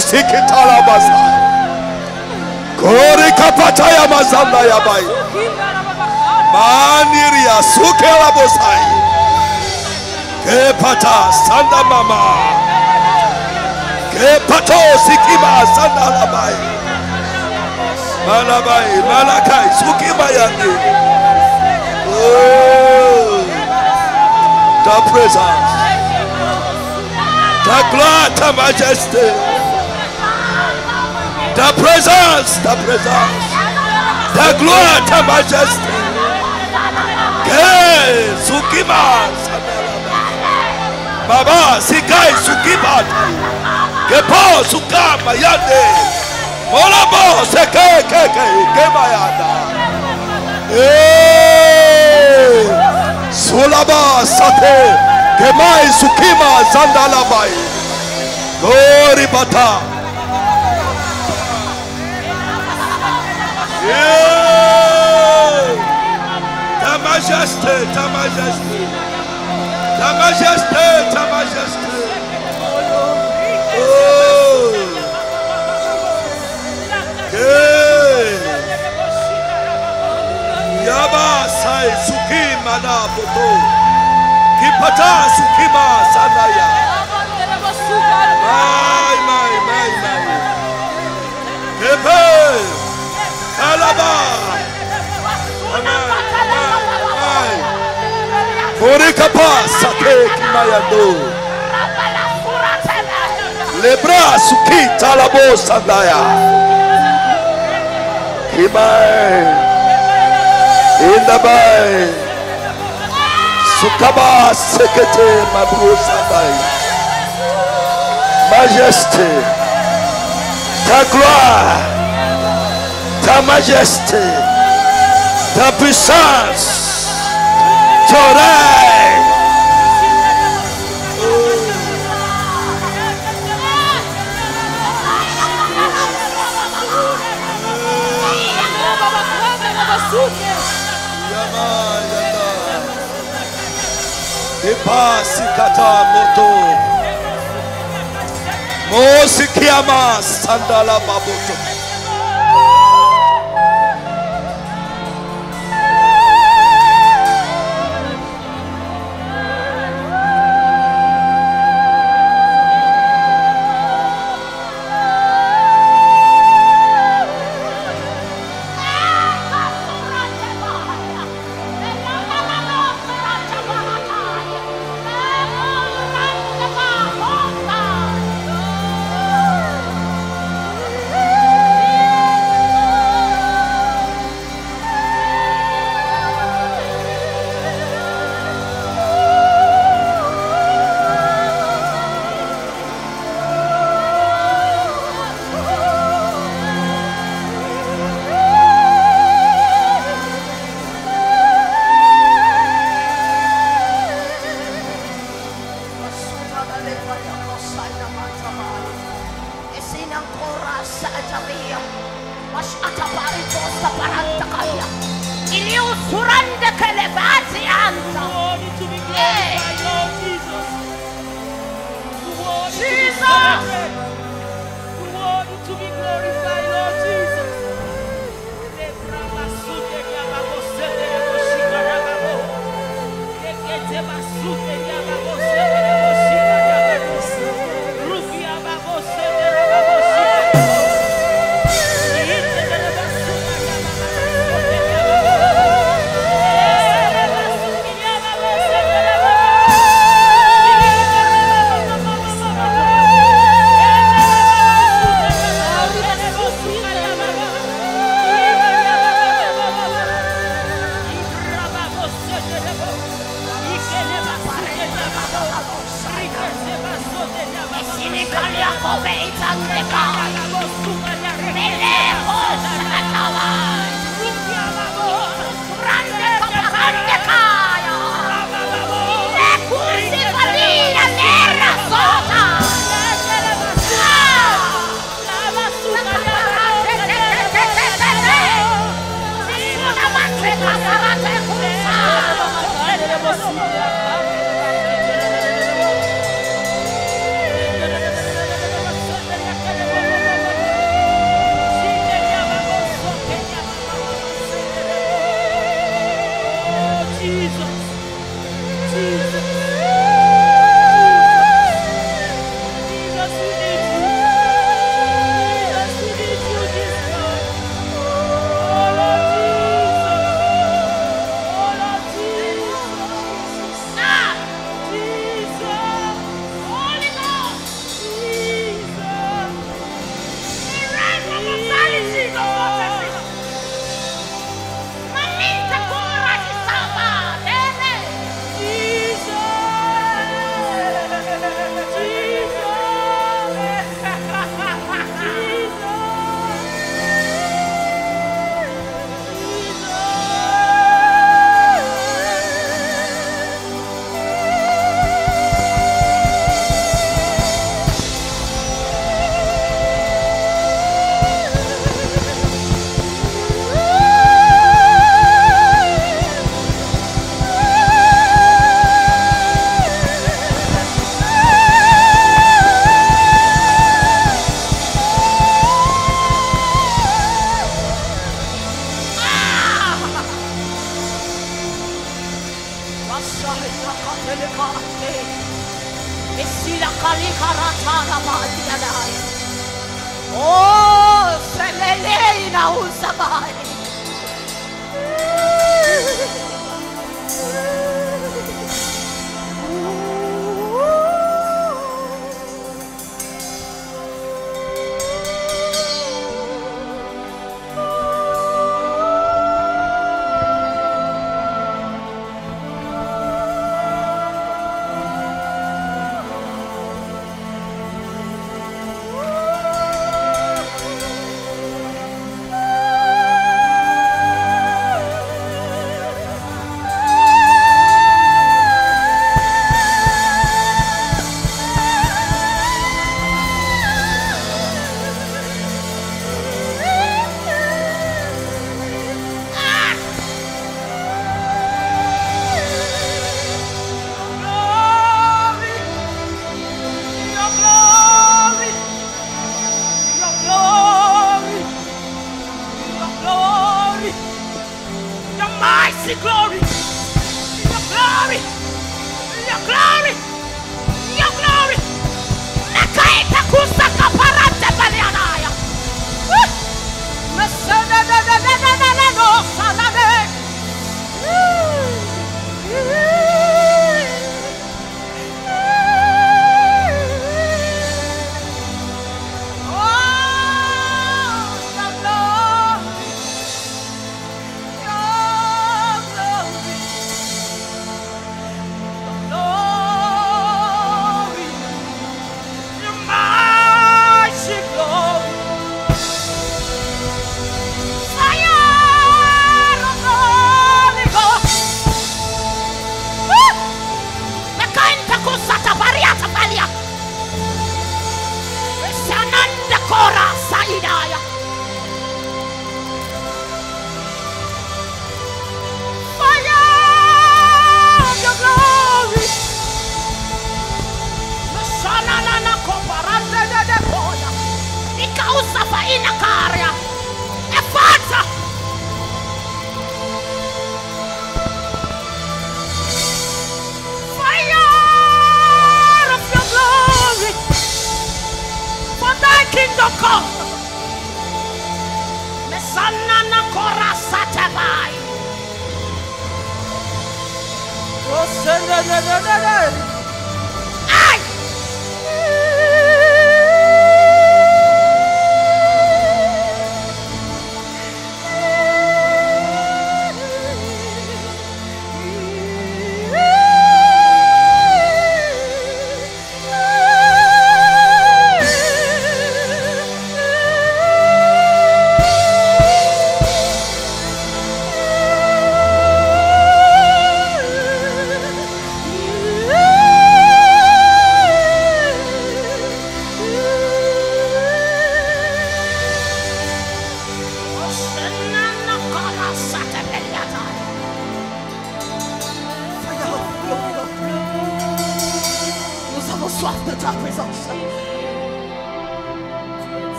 sikitala basai. Kori kapataya mazanda yabai. Maniria sukela bosai. Kepata sanda mama. Kepato sikima sanda labai. Malabai, malakai, sukima yandi. Oh, the presence, the glory, the majesty, the presence, the glory, the majesty. Hey, sukima, baba, sikai, sukima, kepo, sukama yandi. Molabo, seke, kemayanda. Sulaba sate kemai sukima zandalabai gori bata ta majesté ta majesté ta majesté ta majesté oh Yaba sai sukima na poto kipata sukima sanaya mai Kepe Kalaba Amen Korikapa sake kimayando Lebra sukita labo sandaya Kimai Indabai Sukaba sekete mabrusabai Majesté ta gloire ta majesté ta puissance ton règne Ipasi kata moto Mosikiama sandala baboto Oh, Selelena Usabai.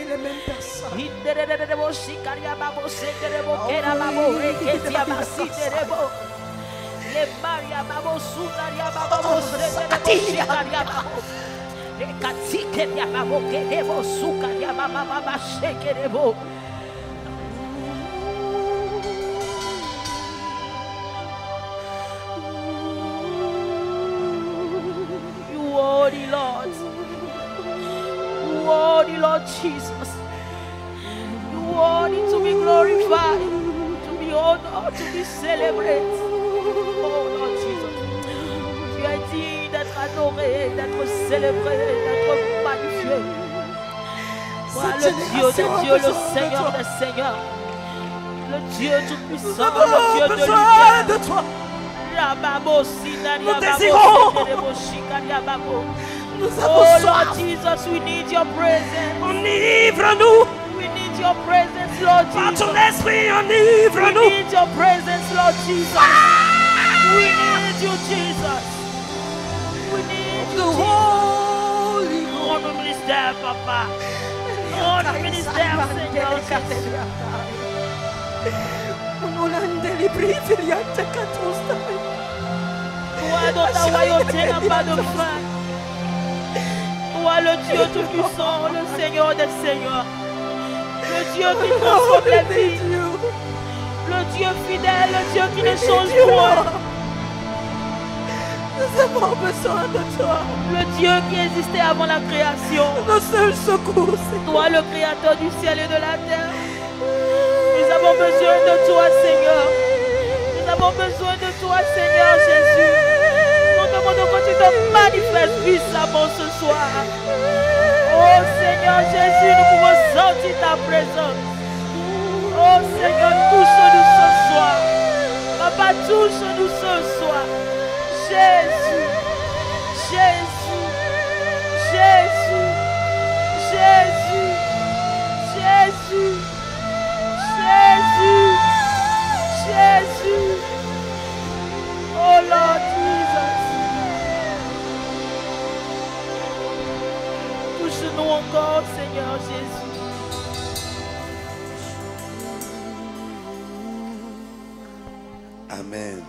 les mêmes personnes. Worthy Lord, worthy Lord Jesus, you worthy to be glorified, to be honored, to be celebrated. Oh Lord Jesus, tu es digne d'être adoré, d'être célébré, d'être magnifié. Voilà le Dieu des dieux, le Seigneur des seigneurs, le Dieu tout-puissant, le Dieu de lumière. De toi. Nous désirons. Nous Oh avons Lord soif. Jesus, we need your presence. Enivre-nous. We need your presence, Lord Par Jesus. ton esprit, We enivre-nous. need your presence, Lord Jesus. We need you, Jesus. We need you, Jesus. Rends-nous ministère, Papa. Rends-nous ministère, Seigneur Jésus. Toi, dans ta royauté n'a pas de fin. Toi, le Dieu tout-puissant, le Seigneur des seigneurs. Le Dieu qui transforme les vies. Le Dieu fidèle, le Dieu qui ne change point. Nous avons besoin de toi. Le Dieu qui existait avant la création. Nos seuls secours, c'est Toi, le créateur du ciel et de la terre. Nous avons besoin de toi, Seigneur. Nous avons besoin de toi, Seigneur Jésus. Nous demandons que tu te manifestes puissamment ce soir. Oh Seigneur Jésus, nous pouvons sentir ta présence. Oh Seigneur, touche-nous ce soir. Papa, touche-nous ce soir. Jésus, Jésus, Jésus, Jésus, Jésus, Jésus, Jésus. Oh Lord Jesus. Touche-nous encore, Seigneur Jésus. Amen.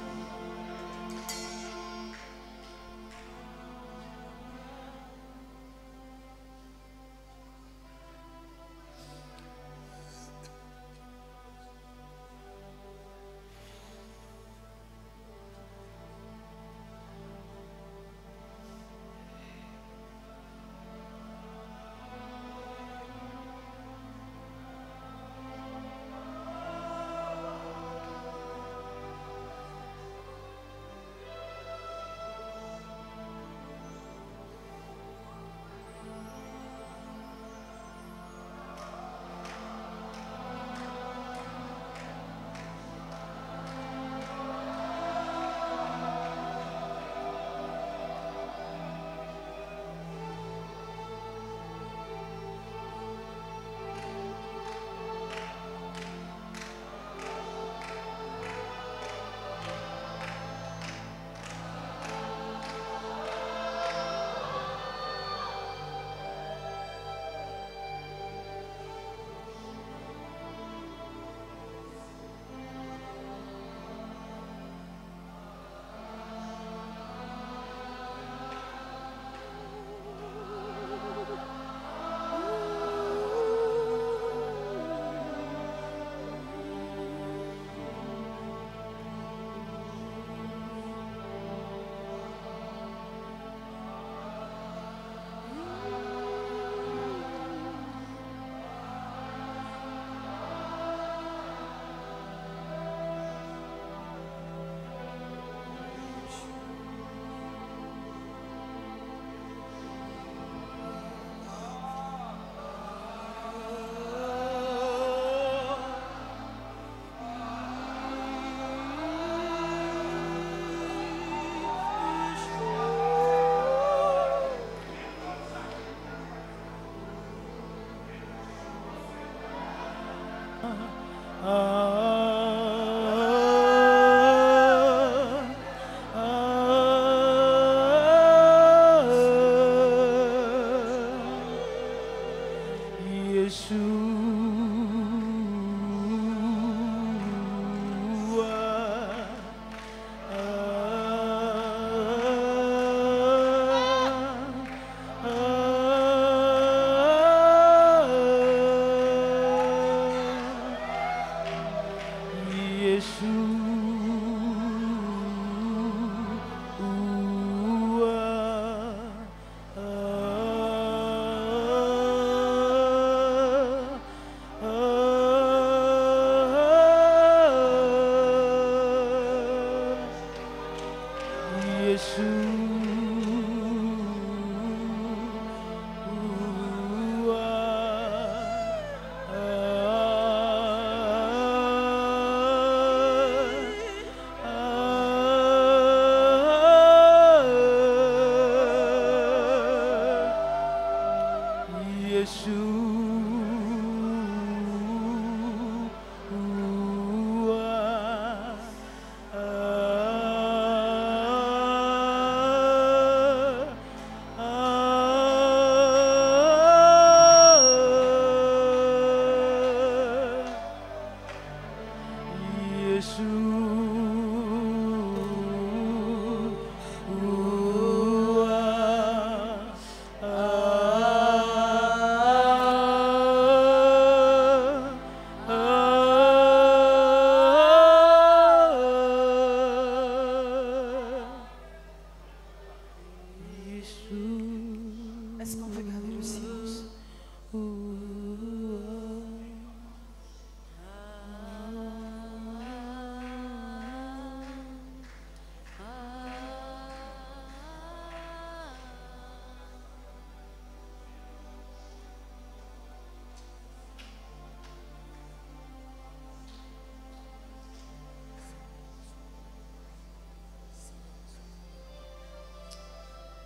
Est-ce qu'on peut garder le silence?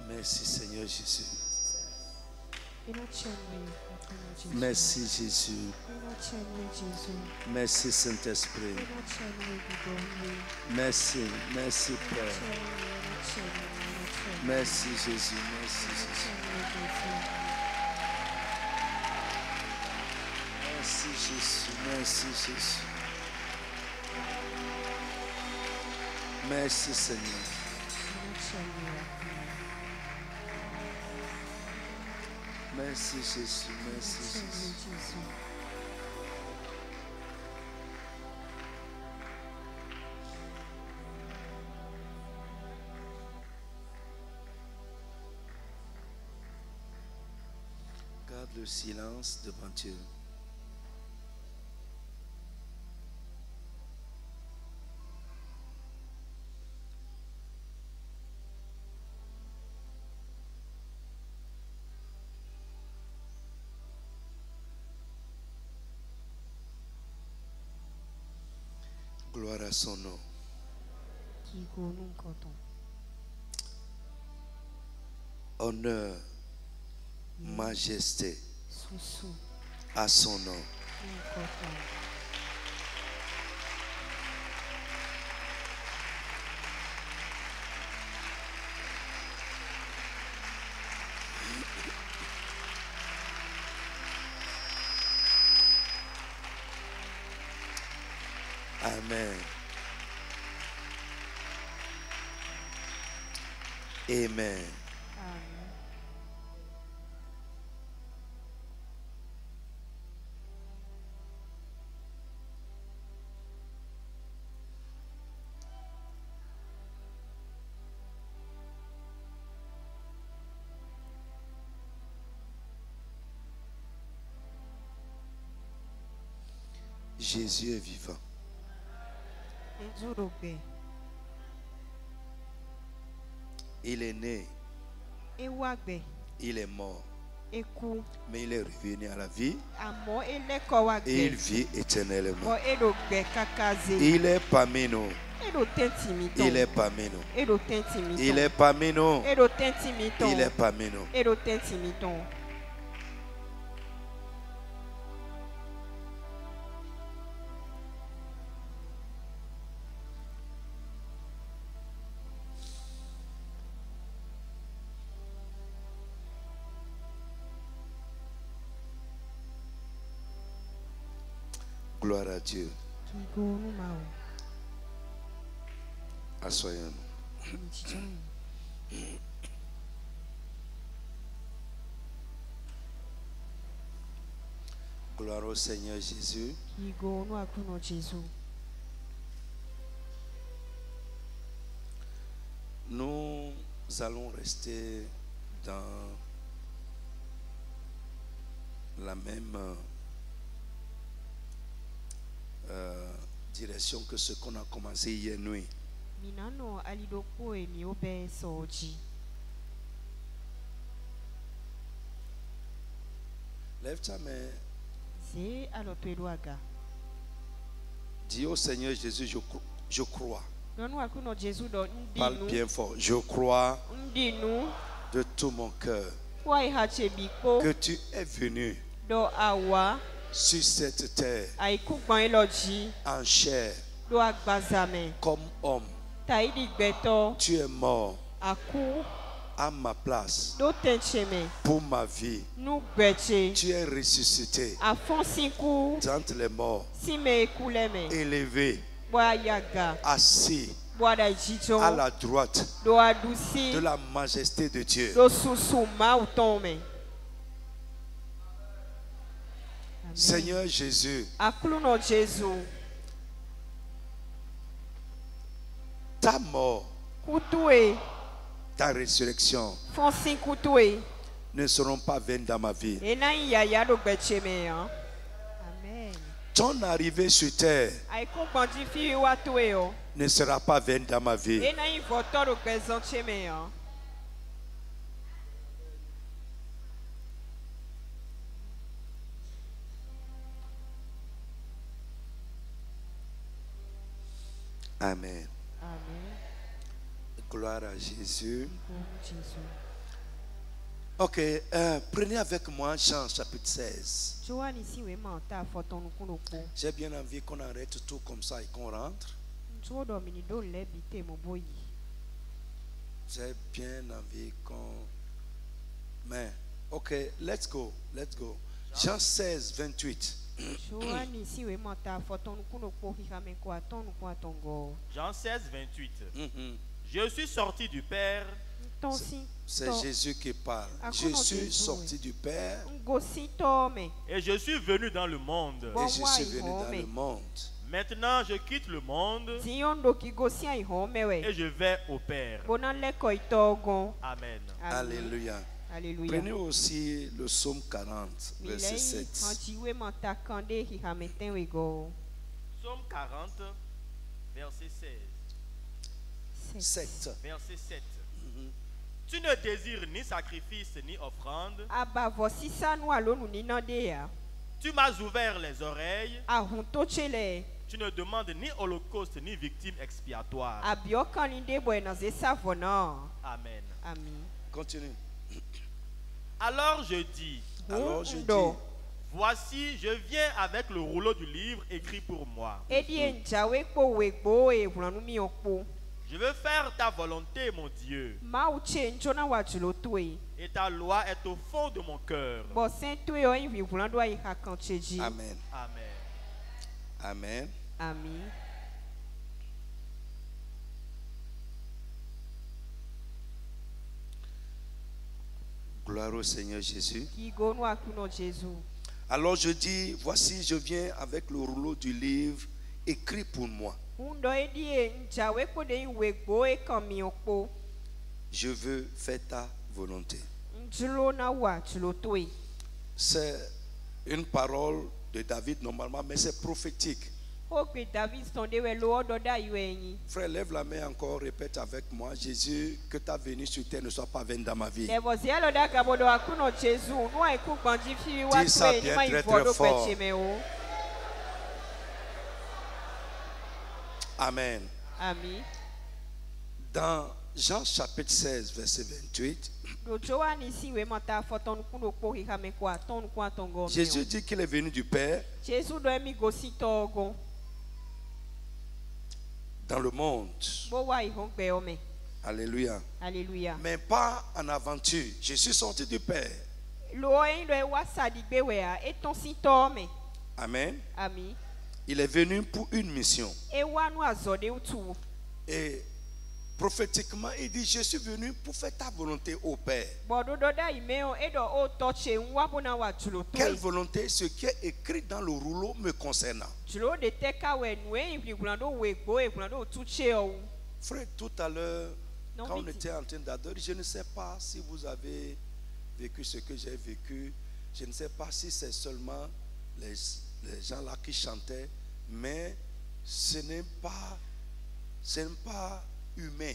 Merci Seigneur Jésus. Inacheni, Jésus. Merci Jésus. Inacheni, Jésus. Merci Saint-Esprit. Inacheni, Biboni. Merci, merci Père. Inacheni. Merci Jésus, merci Jésus. Merci Jésus, merci Jésus. Merci Seigneur. Merci Jésus, merci Jésus. Garde le silence devant Dieu. Gloire à son nom. Honneur, majesté à son nom. Amen. Amen. Jésus est vivant. Il est né. Il est mort. Mais il est revenu à la vie. Et il vit éternellement. Il est parmi nous. Il est parmi nous. Il est parmi nous. Il est parmi nous. Gloire à Dieu. Assoyons-nous. Gloire au Seigneur Jésus. Nous allons rester dans la même direction que ce qu'on a commencé hier nuit. Lève ta main. Dis au Seigneur Jésus, je crois. Parle bien fort. Je crois de tout mon cœur que tu es venu sur cette terre en chair comme homme. Tu es mort à ma place pour ma vie. Tu es ressuscité d'entre les morts, élevé, assis à la droite de la majesté de Dieu. Seigneur Jésus, ta mort, ta résurrection ne seront pas vaines dans ma vie. Ton arrivée sur terre ne sera pas vaine dans ma vie. Amen. Gloire à Jésus. Ok, prenez avec moi Jean chapitre 16. J'ai bien envie qu'on arrête tout comme ça et qu'on rentre. J'ai bien envie qu'on... Mais, ok, let's go. Jean 16, 28. Jean 16, 28. Je suis sorti du Père. C'est Jésus qui parle. Je suis sorti du Père. Et je suis venu dans le monde. Maintenant, je quitte le monde. Et je vais au Père. Amen. Alléluia. Prenez aussi le psaume 40, verset 7. Psaume 40, verset 16. Verset 7. Tu ne désires ni sacrifice ni offrande. Tu m'as ouvert les oreilles. Tu ne demandes ni holocauste ni victime expiatoire. Amen. Continue. Alors je dis, voici, je viens avec le rouleau du livre écrit pour moi. Je veux faire ta volonté, mon Dieu. Et ta loi est au fond de mon cœur. Amen. Amen. Amen. Gloire au Seigneur Jésus. Alors je dis, voici, je viens avec le rouleau du livre écrit pour moi. Je veux faire ta volonté. C'est une parole de David normalement, mais c'est prophétique. Frère, lève la main encore, répète avec moi. Jésus, que ta venue sur terre ne soit pas vaine dans ma vie. Dis ça bien très très fort. Amen. Dans Jean chapitre 16, verset 28, Jésus dit qu'il est venu du Père dans le monde. Alléluia. Mais pas en aventure. Je suis sorti du Père. Amen. Il est venu pour une mission. Et prophétiquement, il dit, je suis venu pour faire ta volonté au Père. Quelle volonté? Ce qui est écrit dans le rouleau me concernant. Frère, tout à l'heure, quand on était en train d'adorer, je ne sais pas si vous avez vécu ce que j'ai vécu. Je ne sais pas si c'est seulement les gens là qui chantaient, mais ce n'est pas humain.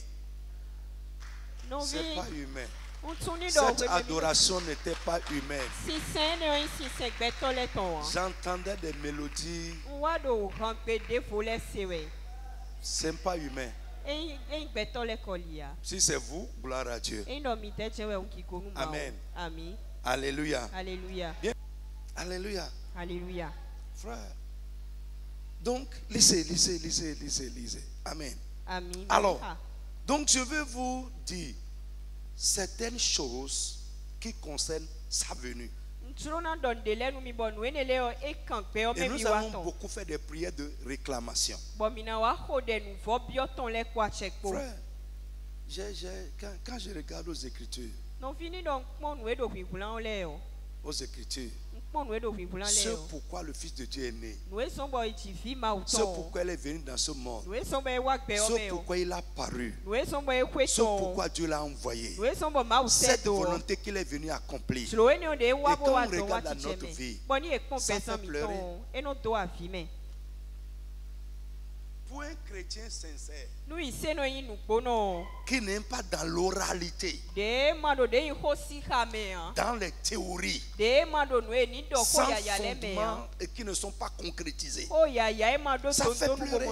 C'est pas humain. Cette adoration n'était pas humaine. J'entendais des mélodies. C'est pas humain. Si c'est vous, gloire à Dieu. Amen. Alléluia. Alléluia. Bien. Alléluia. Alléluia. Frère. Donc, lisez. Amen. Amen. Alors, donc je vais vous dire certaines choses qui concernent sa venue. Et nous avons beaucoup fait des prières de réclamation. Frère, quand je regarde aux Écritures, ce pourquoi le Fils de Dieu est né, ce pourquoi il est venu dans ce monde, ce pourquoi il a paru, ce pourquoi Dieu l'a envoyé, cette volonté qu'il est venu accomplir. Et quand on regarde à notre vie, ça fait pleurer. Pour un chrétien sincère qui n'est pas dans l'oralité, dans les théories, sans fondement et qui ne sont pas concrétisées, ça fait pleurer.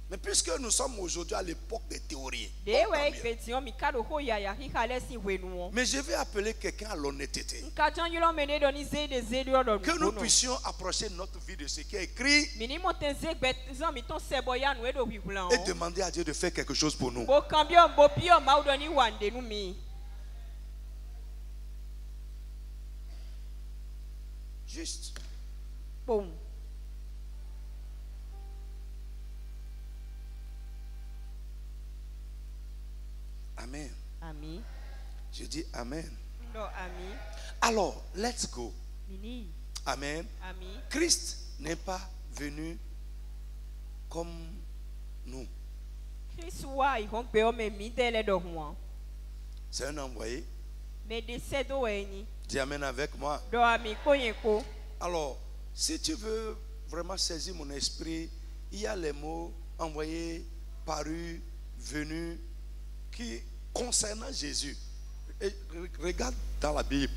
Mais puisque nous sommes aujourd'hui à l'époque des théories, mais je vais appeler quelqu'un à l'honnêteté. Que nous puissions approcher notre vie de ce qui est écrit et demander à Dieu de faire quelque chose pour nous. Juste. Bon. Amen. Amen. Je dis Amen. No, amen. Alors, let's go. Mini. Amen. Amen. Christ n'est pas venu comme nous. C'est un envoyé. Dis Amen avec moi. Alors, si tu veux vraiment saisir mon esprit, il y a les mots envoyé, paru, venu, qui concernant Jésus. Et regarde dans la Bible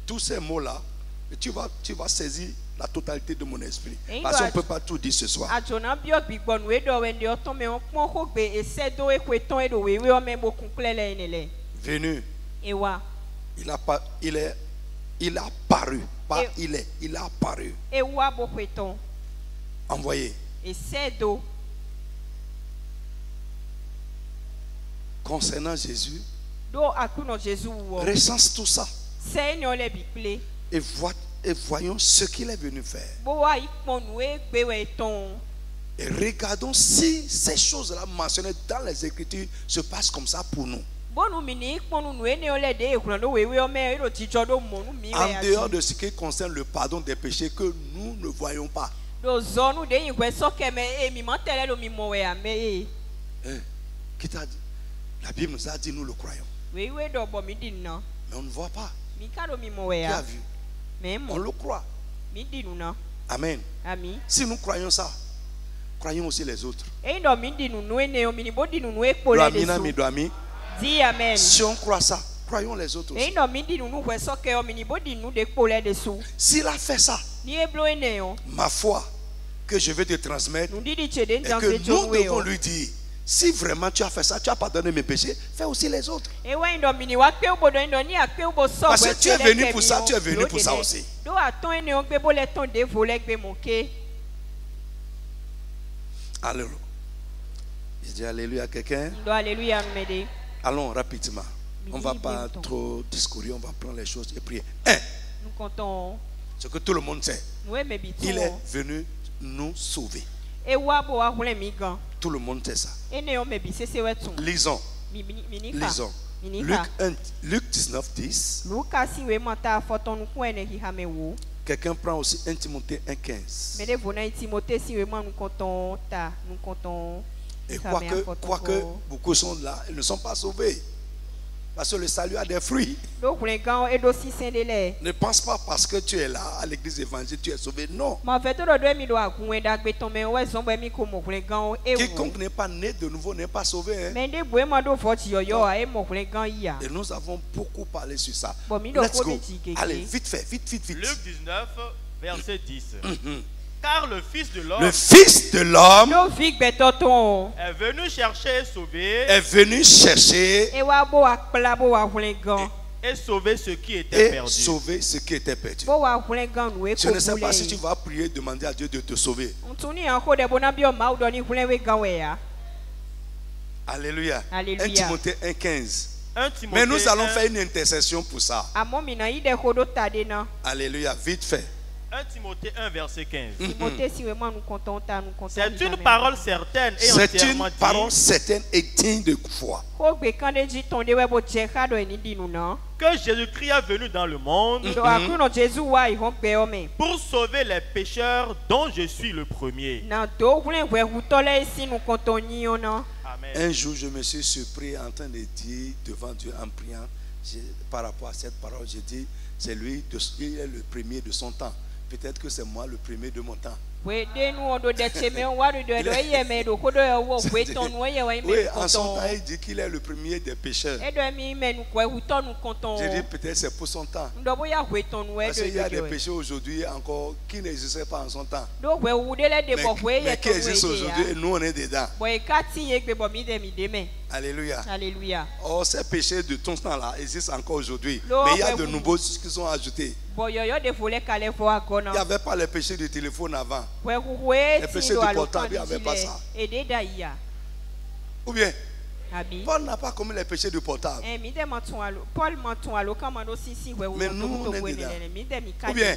tous ces mots-là, et tu vas saisir la totalité de mon esprit. Parce qu'on ne peut pas tout dire ce soir. Venu. Il a paru. Pas il a apparu. Envoyé. Concernant Jésus, recense tout ça et voyons ce qu'il est venu faire. Et regardons si ces choses-là mentionnées dans les Écritures se passent comme ça pour nous. En dehors de ce qui concerne le pardon des péchés que nous ne voyons pas. Qui t'a dit? La Bible nous a dit, nous le croyons. Mais on ne voit pas. Qui a vu? On le croit. Amen. Si nous croyons ça, croyons aussi les autres. Dis amen. Si on croit ça, croyons les autres aussi. S'il a fait ça, ma foi que je vais te transmettre, et que nous devons lui dire, si vraiment tu as fait ça, tu as pardonné mes péchés, fais aussi les autres. Parce que tu es venu pour ça, tu es venu pour ça aussi. Alléluia. Je dis alléluia à quelqu'un. Allons rapidement. On ne va pas trop discourir, on va prendre les choses et prier. 1. Nous comptons Ce que tout le monde sait. Il est venu nous sauver. Tout le monde sait ça. Lisons. Lisons. Luc 19, 10. Quelqu'un prend aussi 1 Timothée 1, 15. Et quoique beaucoup sont là, ils ne sont pas sauvés. Parce que le salut a des fruits. Ne pense pas parce que tu es là à l'église évangélique, tu es sauvé. Non. Quiconque n'est pas né de nouveau n'est pas sauvé. Hein? Et nous avons beaucoup parlé sur ça. Let's go. Allez, vite fait, vite. Luc 19, verset 10. Car le Fils de l'homme est venu chercher et sauver. Et sauver ce qui était perdu. Je ne sais pas si tu vas prier, demander à Dieu de te sauver. Alléluia. 1 Timothée 1, 15. Mais nous allons faire une intercession pour ça. Alléluia, vite fait. 1 Timothée 1, verset 15. C'est une parole certaine et entièrement une parole certaine et digne de foi. Que Jésus-Christ est venu dans le monde pour sauver les pécheurs dont je suis le premier. Amen. Un jour, je me suis surpris en train de dire devant Dieu en priant par rapport à cette parole. J'ai dit, c'est lui, il est le premier de son temps. Peut-être que c'est moi le premier de mon temps. Oui, en son temps, il dit qu'il est le premier des pécheurs. J'ai dit peut-être c'est pour son temps. Parce qu'il y a des péchés aujourd'hui encore qui n'existaient pas en son temps. Mais qui existent aujourd'hui et nous on est dedans. Alléluia. Alléluia. Oh, ces péchés de ton temps-là existent encore aujourd'hui. Mais il y a de nouveaux qui sont ajoutés. Il n'y avait pas les péchés du téléphone avant. Les péchés du portable, il n'y avait pas ça. Ou bien, Paul n'a pas commis les péchés du portable. Mais nous, on est dedans. Ou bien,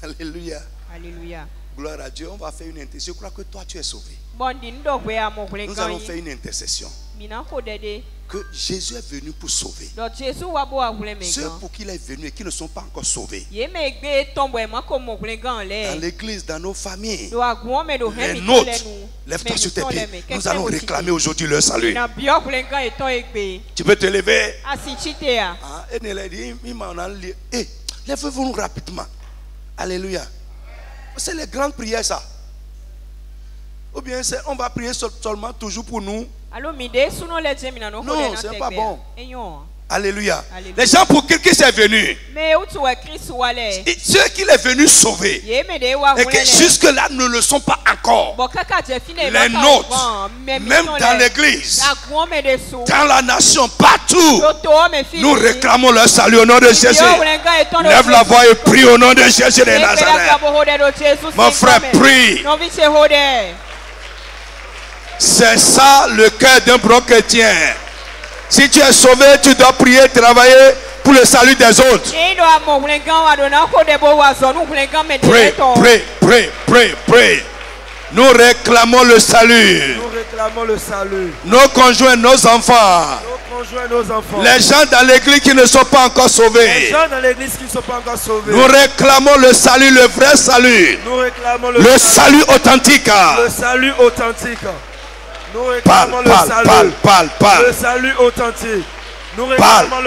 Alléluia. Alléluia. Gloire à Dieu. On va faire une intercession. Je crois que toi tu es sauvé. Nous allons faire une intercession. Que Jésus est venu pour sauver. Ceux pour qui il est venu et qui ne sont pas encore sauvés. Dans l'église, dans nos familles. Les nôtres. Lève-toi sur tes pieds. Nous allons réclamer aujourd'hui leur salut. Tu peux te lever. Lèvez-vous rapidement. Alléluia. C'est les grandes prières ça. Ou bien on va prier seulement toujours pour nous. Non, c'est pas bon. Alléluia. Les gens pour qui c'est venu. Ceux qui est venu sauver. Et que jusque-là ne le sont pas encore. Les nôtres. Même dans l'église. Dans la nation. Partout. Nous réclamons leur salut au nom de Jésus. Lève la voix et prie au nom de Jésus de Nazareth. Mon frère, prie. C'est ça le cœur d'un bon chrétien. Si tu es sauvé, tu dois prier, travailler pour le salut des autres. Prie. Nous réclamons le salut. Nos conjoints, nos enfants. Les gens dans l'église qui ne sont pas encore sauvés. Nous réclamons le salut, le vrai salut. Le salut authentique. Nous réclamons le salut authentique. Nous réclamons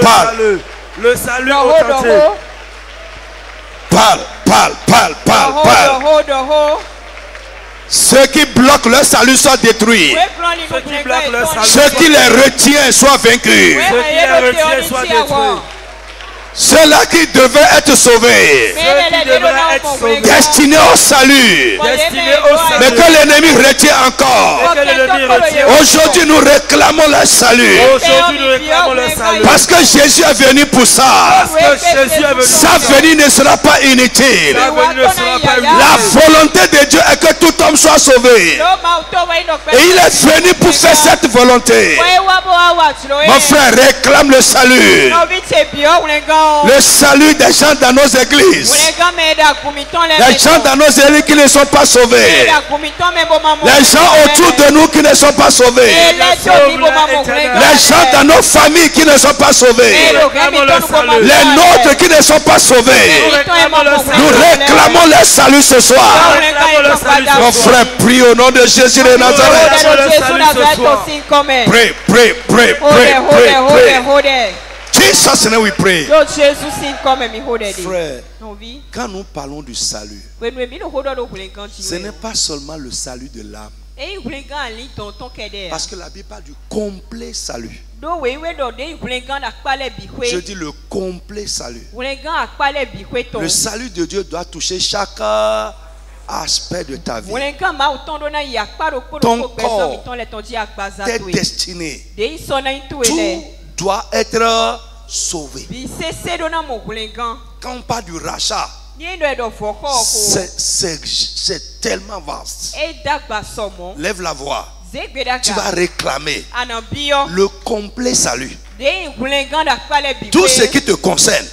le salut authentique. Parle. Ceux qui bloquent leur salut soient détruits. Ceux qui les retiennent soient vaincus. Ceux-là qui devaient être sauvés, destinés au salut, mais que l'ennemi retient encore. Aujourd'hui, nous réclamons le salut. Parce que Jésus est venu pour ça. Sa venue ne sera pas inutile. La volonté de Dieu est que tout homme soit sauvé. Et il est venu pour faire cette volonté. Mon frère, réclame le salut. Le salut des gens dans nos églises. Les gens dans nos églises qui ne sont pas sauvés. Les gens autour de nous qui ne sont pas sauvés. Les gens dans nos familles qui ne sont pas sauvés. Les nôtres qui ne sont pas sauvés. Nous réclamons le salut ce soir. Mon frère, prie au nom de Jésus de Nazareth. Pray, pray, pray, pray, pray, pray. Jesus name we pray. Frère, quand nous parlons du salut, ce n'est pas seulement le salut de l'âme. Parce que la Bible parle du complet salut. Je dis le complet salut. Le salut de Dieu doit toucher chaque aspect de ta vie. Ton corps, tes destinées, tout doit être sauvé. Quand on parle du rachat, c'est tellement vaste. Lève la voix. Tu vas réclamer le complet salut. Tout ce qui te concerne,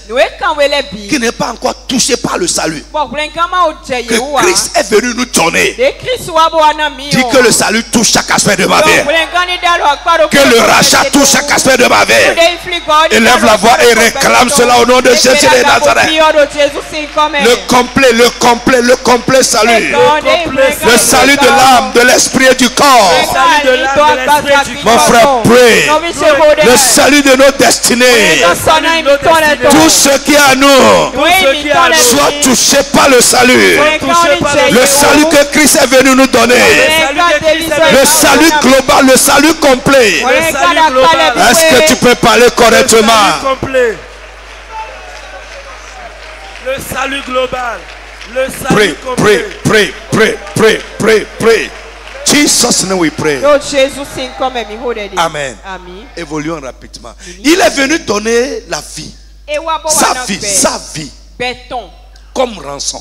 qui n'est pas encore touché par le salut, que Christ est venu nous donner. Dis que le salut touche chaque aspect de ma vie. Que le rachat touche chaque aspect de ma vie. Élève la voix et réclame cela au nom de Jésus de Nazareth. Le complet, le complet, le complet salut. Le salut de l'âme, de l'esprit et du corps. Mon frère, prie. Le salut de nos destinées. Tout ce qui est à nous soit touché par le salut. Le salut que Christ est venu nous donner. Le salut global, le salut complet. Est-ce que tu peux parler correctement? Le salut global. Le salut complet. Pray, pray, pray, pray, pray, pray. Jesus name we pray. Amen. Évoluons rapidement. Il est venu donner la vie. Sa vie. Comme rançon.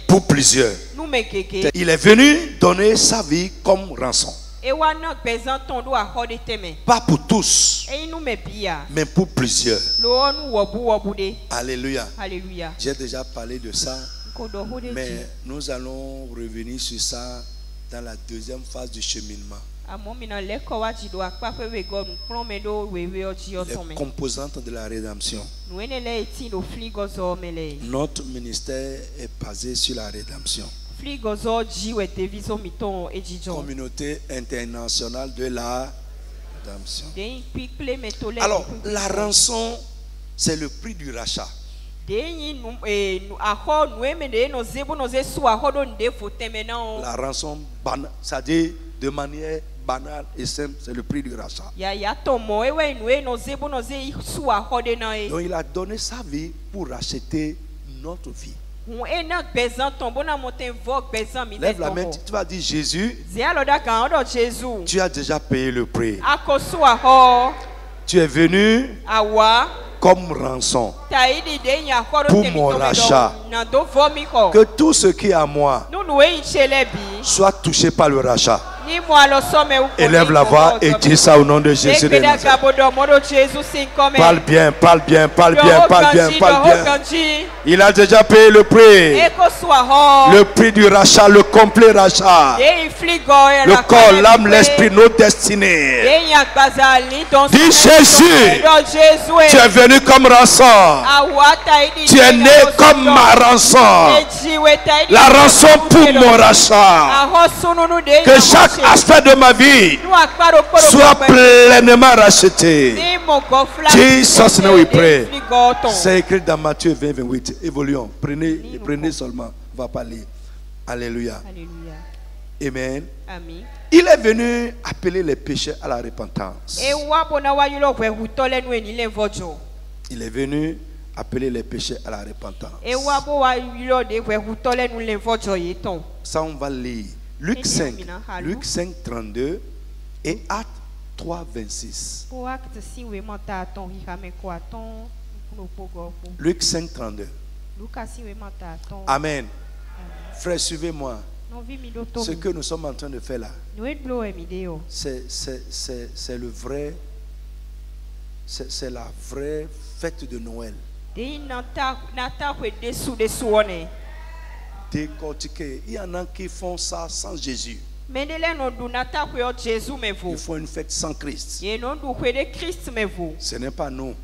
Pour plusieurs. Il est venu donner sa vie comme rançon. Pas pour tous, mais pour plusieurs. Alléluia. J'ai déjà parlé de ça. Mais nous allons revenir sur ça dans la deuxième phase du cheminement. Les composantes de la rédemption. Notre ministère est basé sur la rédemption. Communauté internationale de la rédemption. Alors, la rançon, c'est le prix du rachat. La rançon, c'est-à-dire de manière banale et simple, c'est le prix du rachat. Donc il a donné sa vie pour racheter notre vie. Lève la main, tu vas dire Jésus, tu as déjà payé le prix. Tu es venu comme rançon pour mon rachat. Que tout ce qui est à moi soit touché par le rachat. Élève la voix et dis ça au nom de Jésus de Nazareth. Parle bien, parle bien, parle bien, parle bien, parle bien. Il a déjà payé le prix. Le prix du rachat, le complet rachat. Le corps, l'âme, l'esprit, nos destinées. Dis Jésus, tu es venu comme rançon. Tu es né comme ma rançon. La rançon pour mon rachat. Que chaque aspect de ma vie soit pleinement racheté. Jesus name we pray. C'est écrit dans Matthieu 20, 28. Évoluons. Prenez seulement. On va pas lire. Alléluia. Amen. Amen. Il est venu appeler les pécheurs à la repentance. Il est venu appeler les pécheurs à la repentance. Ça, on va lire Luc 5, 32 et Actes 3, 26. Luc 5, 32. Amen. Frère, suivez-moi. Ce que nous sommes en train de faire là, c'est le vrai, c'est la vraie fête de Noël. Décortiquer. Il y en a qui font ça sans Jésus. Ils font une fête sans Christ. Ce n'est pas nous.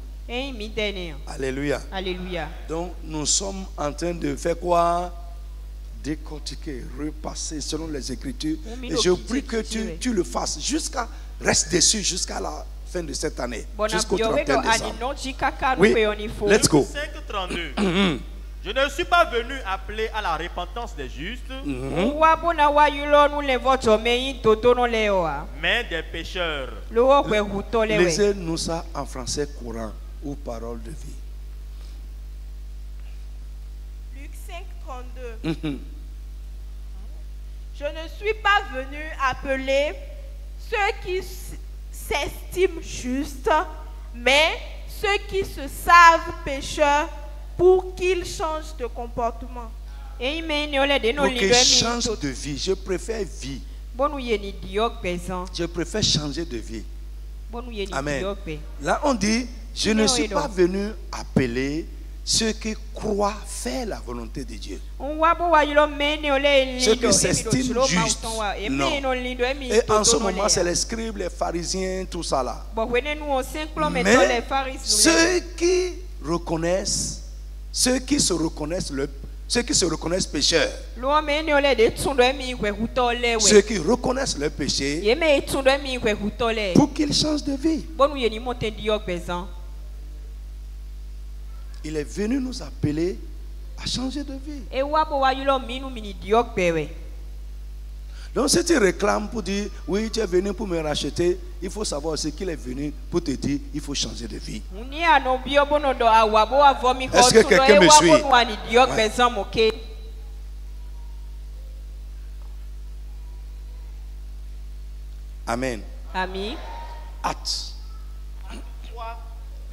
Alléluia. Alléluia. Donc nous sommes en train de faire quoi? Décortiquer, repasser selon les Écritures. Et je prie que tu le fasses reste dessus jusqu'à la fin de cette année, jusqu'au 31 décembre. Oui, let's go. 5:32. Je ne suis pas venu appeler à la repentance des justes, mais des pécheurs. Lisez-nous ça en français courant ou parole de vie. Luc 5:32. Je ne suis pas venu appeler ceux qui s'estiment justes, mais ceux qui se savent pécheurs pour qu'ils changent de comportement. Pour qu'ils changent de vie. Je préfère vie. Je préfère changer de vie. Amen. Là on dit, je ne suis pas venu appeler ceux qui croient faire la volonté de Dieu. Ceux qui s'estiment justes. Non. Et en ce moment, c'est les scribes, les pharisiens, tout ça là. Mais ceux qui se reconnaissent pécheurs. Ceux qui reconnaissent leur péché pour qu'ils changent de vie. Il est venu nous appeler à changer de vie. Donc si tu réclames pour dire, oui, tu es venu pour me racheter, il faut savoir aussi qu'il est venu pour te dire, il faut changer de vie. Est-ce que quelqu'un me suit? Ouais. Amen. Amen. Actes.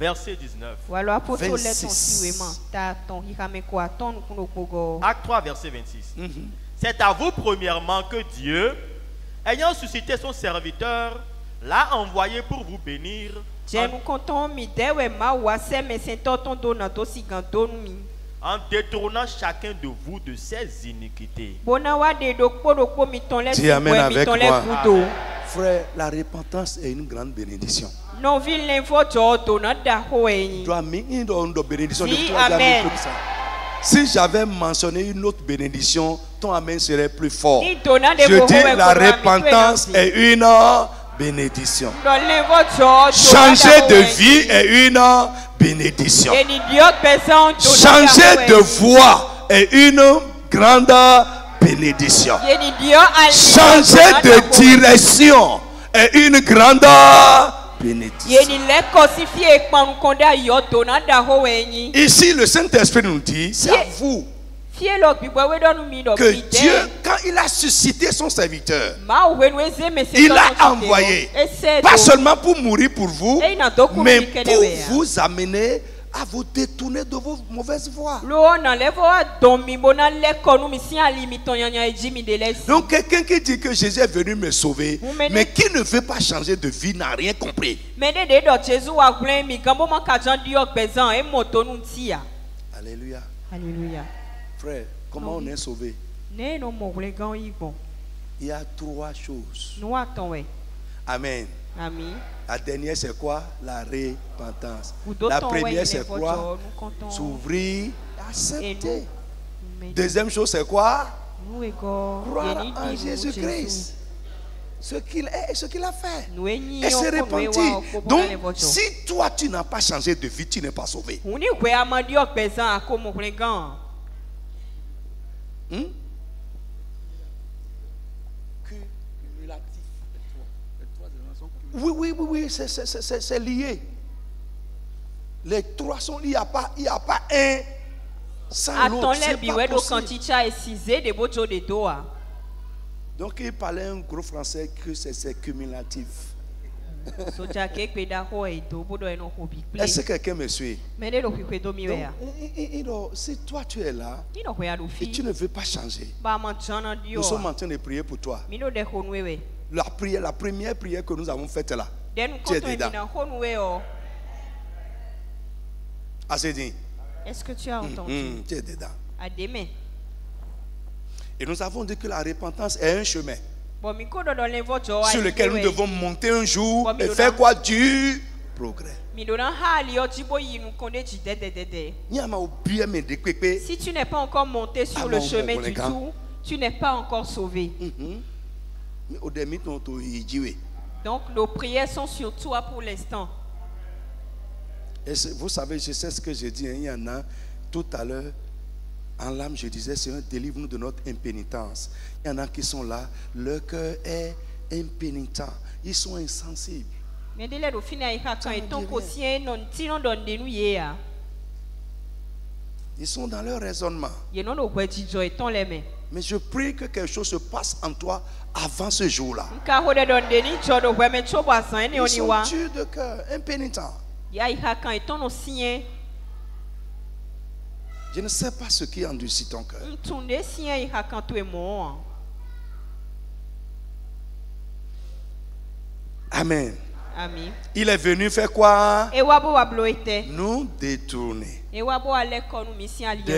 Verset 19. 26. Acte 3, verset 26. C'est à vous premièrement que Dieu, ayant suscité son serviteur, l'a envoyé pour vous bénir. En détournant chacun de vous de ses iniquités. Dis amen avec moi. Frère, la repentance est une grande bénédiction. Si j'avais mentionné une autre bénédiction, ton amen serait plus fort. Je dis, la repentance est une bénédiction. Changer de vie est une bénédiction. Changer de voie est une grande bénédiction. Changer de direction est une grande bénédiction. Ici, le Saint-Esprit nous dit, c'est à vous que Dieu, quand il a suscité son serviteur, il l'a envoyé, pas seulement pour mourir pour vous, mais pour vous amener à vous détourner de vos mauvaises voies. Donc quelqu'un qui dit que Jésus est venu me sauver, mais qui ne veut pas changer de vie, n'a rien compris. Alléluia. Alléluia. Frère, comment on est sauvé? Il y a trois choses. Amen. Amen. La dernière c'est quoi? La repentance. La première c'est quoi? S'ouvrir, accepter. Deuxième chose c'est quoi? Croire en Jésus-Christ. Ce qu'il est et ce qu'il a fait. Et se repentir. Donc, si toi tu n'as pas changé de vie, tu n'es pas sauvé. Oui, c'est lié. Les trois sont liés. Il n'y a pas un sans l'autre. C'est pas possible. Donc il parlait un gros français que c'est cumulatif. Est-ce que quelqu'un me suit? Donc, si toi tu es là et tu ne veux pas changer, nous sommes en train de prier pour toi. La première prière que nous avons faite là, tu es dedans. Assez dit. Est-ce que tu as entendu? Tu es dedans. À demain. Et nous avons dit que la repentance est un chemin sur lequel nous devons monter un jour et faire quoi? Du progrès. Si tu n'es pas encore monté sur le chemin du tout, tu n'es pas encore sauvé. Donc nos prières sont sur toi pour l'instant. Et vous savez, je sais ce que j'ai dit. Il y en a tout à l'heure. En l'âme, je disais, Seigneur, délivre-nous de notre impénitence. Il y en a qui sont là, leur cœur est impénitent. Ils sont insensibles. Ils sont dans leur raisonnement. Mais je prie que quelque chose se passe en toi avant ce jour-là. Ils sont durs de cœur, impénitents. Je ne sais pas ce qui endurcit ton cœur. Amen. Amen. Il est venu faire quoi? Nous détourner des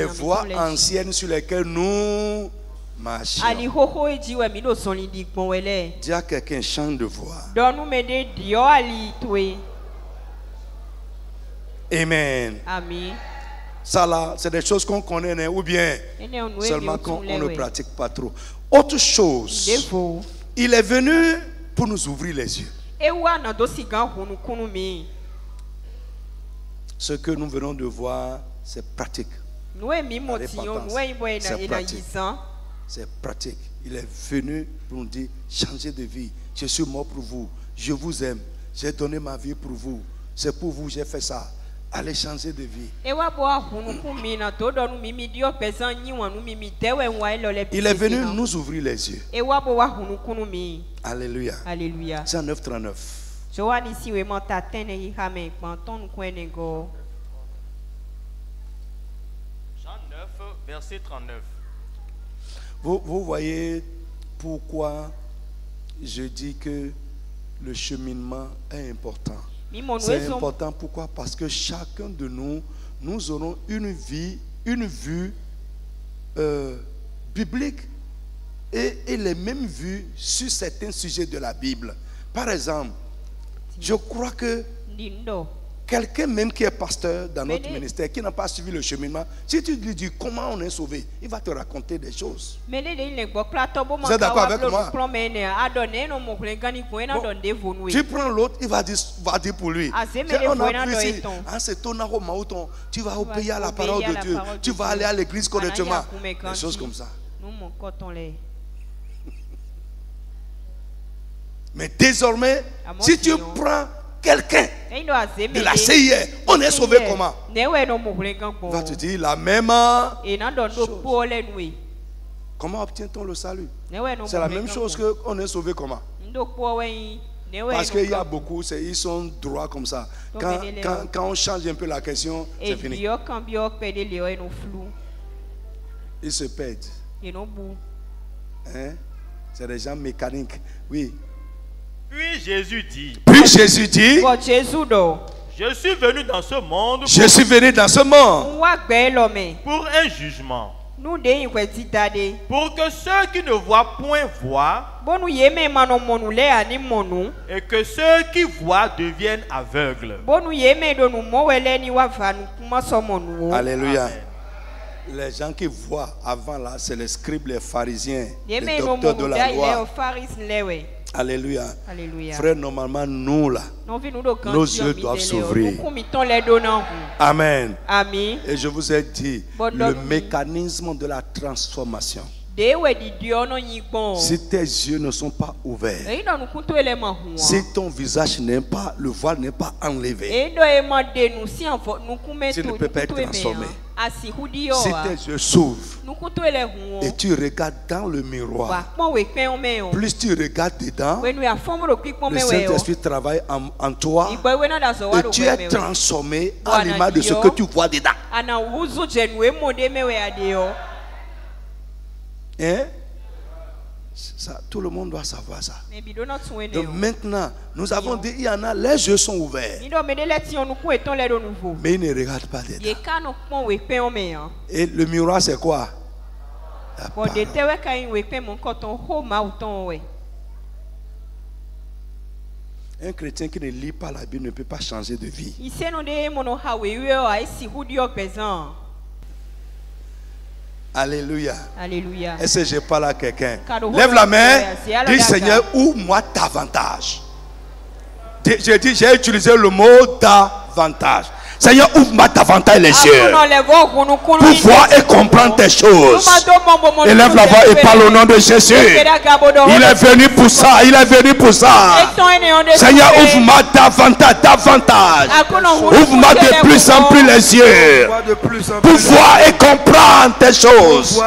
voies anciennes sur lesquelles nous marchions. Dis à quelqu'un, change de voix. Amen. Amen. Ça là, c'est des choses qu'on connaît ou bien seulement qu'on ne pratique pas trop. Autre chose, il est venu pour nous ouvrir les yeux. Ce que nous venons de voir, c'est pratique. C'est pratique. Il est venu pour nous dire, changez de vie. Je suis mort pour vous. Je vous aime. J'ai donné ma vie pour vous. C'est pour vous que j'ai fait ça. Allez changer de vie. Il est venu nous ouvrir les yeux. Alléluia. Alléluia. Jean 9:39. Jean 9, verset 39. Vous voyez pourquoi je dis que le cheminement est important. C'est important, pourquoi? Parce que chacun de nous, nous aurons une vue biblique et les mêmes vues sur certains sujets de la Bible. Par exemple, je crois que quelqu'un même qui est pasteur dans notre ministère, qui n'a pas suivi le cheminement, si tu lui dis comment on est sauvé, il va te raconter des choses. Vous êtes d'accord avec moi? Bon, tu prends l'autre, il va dire pour lui. On a pris ici, tu vas obéir à la parole de Dieu. Tu vas aller à l'église correctement. Des choses comme ça. Mais désormais, si tu prends quelqu'un de la CIR, on est sauvé comment? On va te dire la même chose. Comment obtient-on le salut? C'est la même chose qu'on est sauvé comment? Parce qu'il y a beaucoup, ils sont droits comme ça. Quand on change un peu la question, c'est fini. Ils se perdent. Hein? C'est des gens mécaniques. Oui. Puis Jésus dit, je suis venu dans ce monde pour un jugement, pour que ceux qui ne voient point voient, et que ceux qui voient deviennent aveugles. Alléluia. Amen. Les gens qui voient avant là, c'est les scribes, les pharisiens, les docteurs de la loi. Alléluia. Alléluia. Frère, normalement, nous là, nos yeux doivent s'ouvrir. Amen. Amen. Et je vous ai dit, le mécanisme de la transformation Si tes yeux ne sont pas ouverts, si ton visage n'est pas, le voile n'est pas enlevé, tu ne peux pas être transformé. Si tes yeux s'ouvrent et tu regardes dans le miroir, plus tu regardes dedans, le Saint-Esprit travaille en toi et tu es transformé à l'image de ce que tu vois dedans. Hein? Ça, tout le monde doit savoir ça. Donc maintenant, nous avons dit, il y en a, les yeux sont ouverts, mais ils ne regardent pas dedans. Et le miroir, c'est quoi? La parole. Un chrétien qui ne lit pas la Bible ne peut pas changer de vie. Alléluia. Alléluia. Est-ce que je parle à quelqu'un? Lève la main. Dis, Seigneur, ouvre-moi davantage. J'ai dit, j'ai utilisé le mot davantage. Seigneur, ouvre-moi davantage les yeux pour voir et comprendre tes choses. Élève la voix et parle au nom de Jésus. Il est venu pour ça. Il est venu pour ça. Seigneur, ouvre-moi davantage, davantage. Ouvre-moi de plus en plus les yeux pour voir et comprendre tes choses.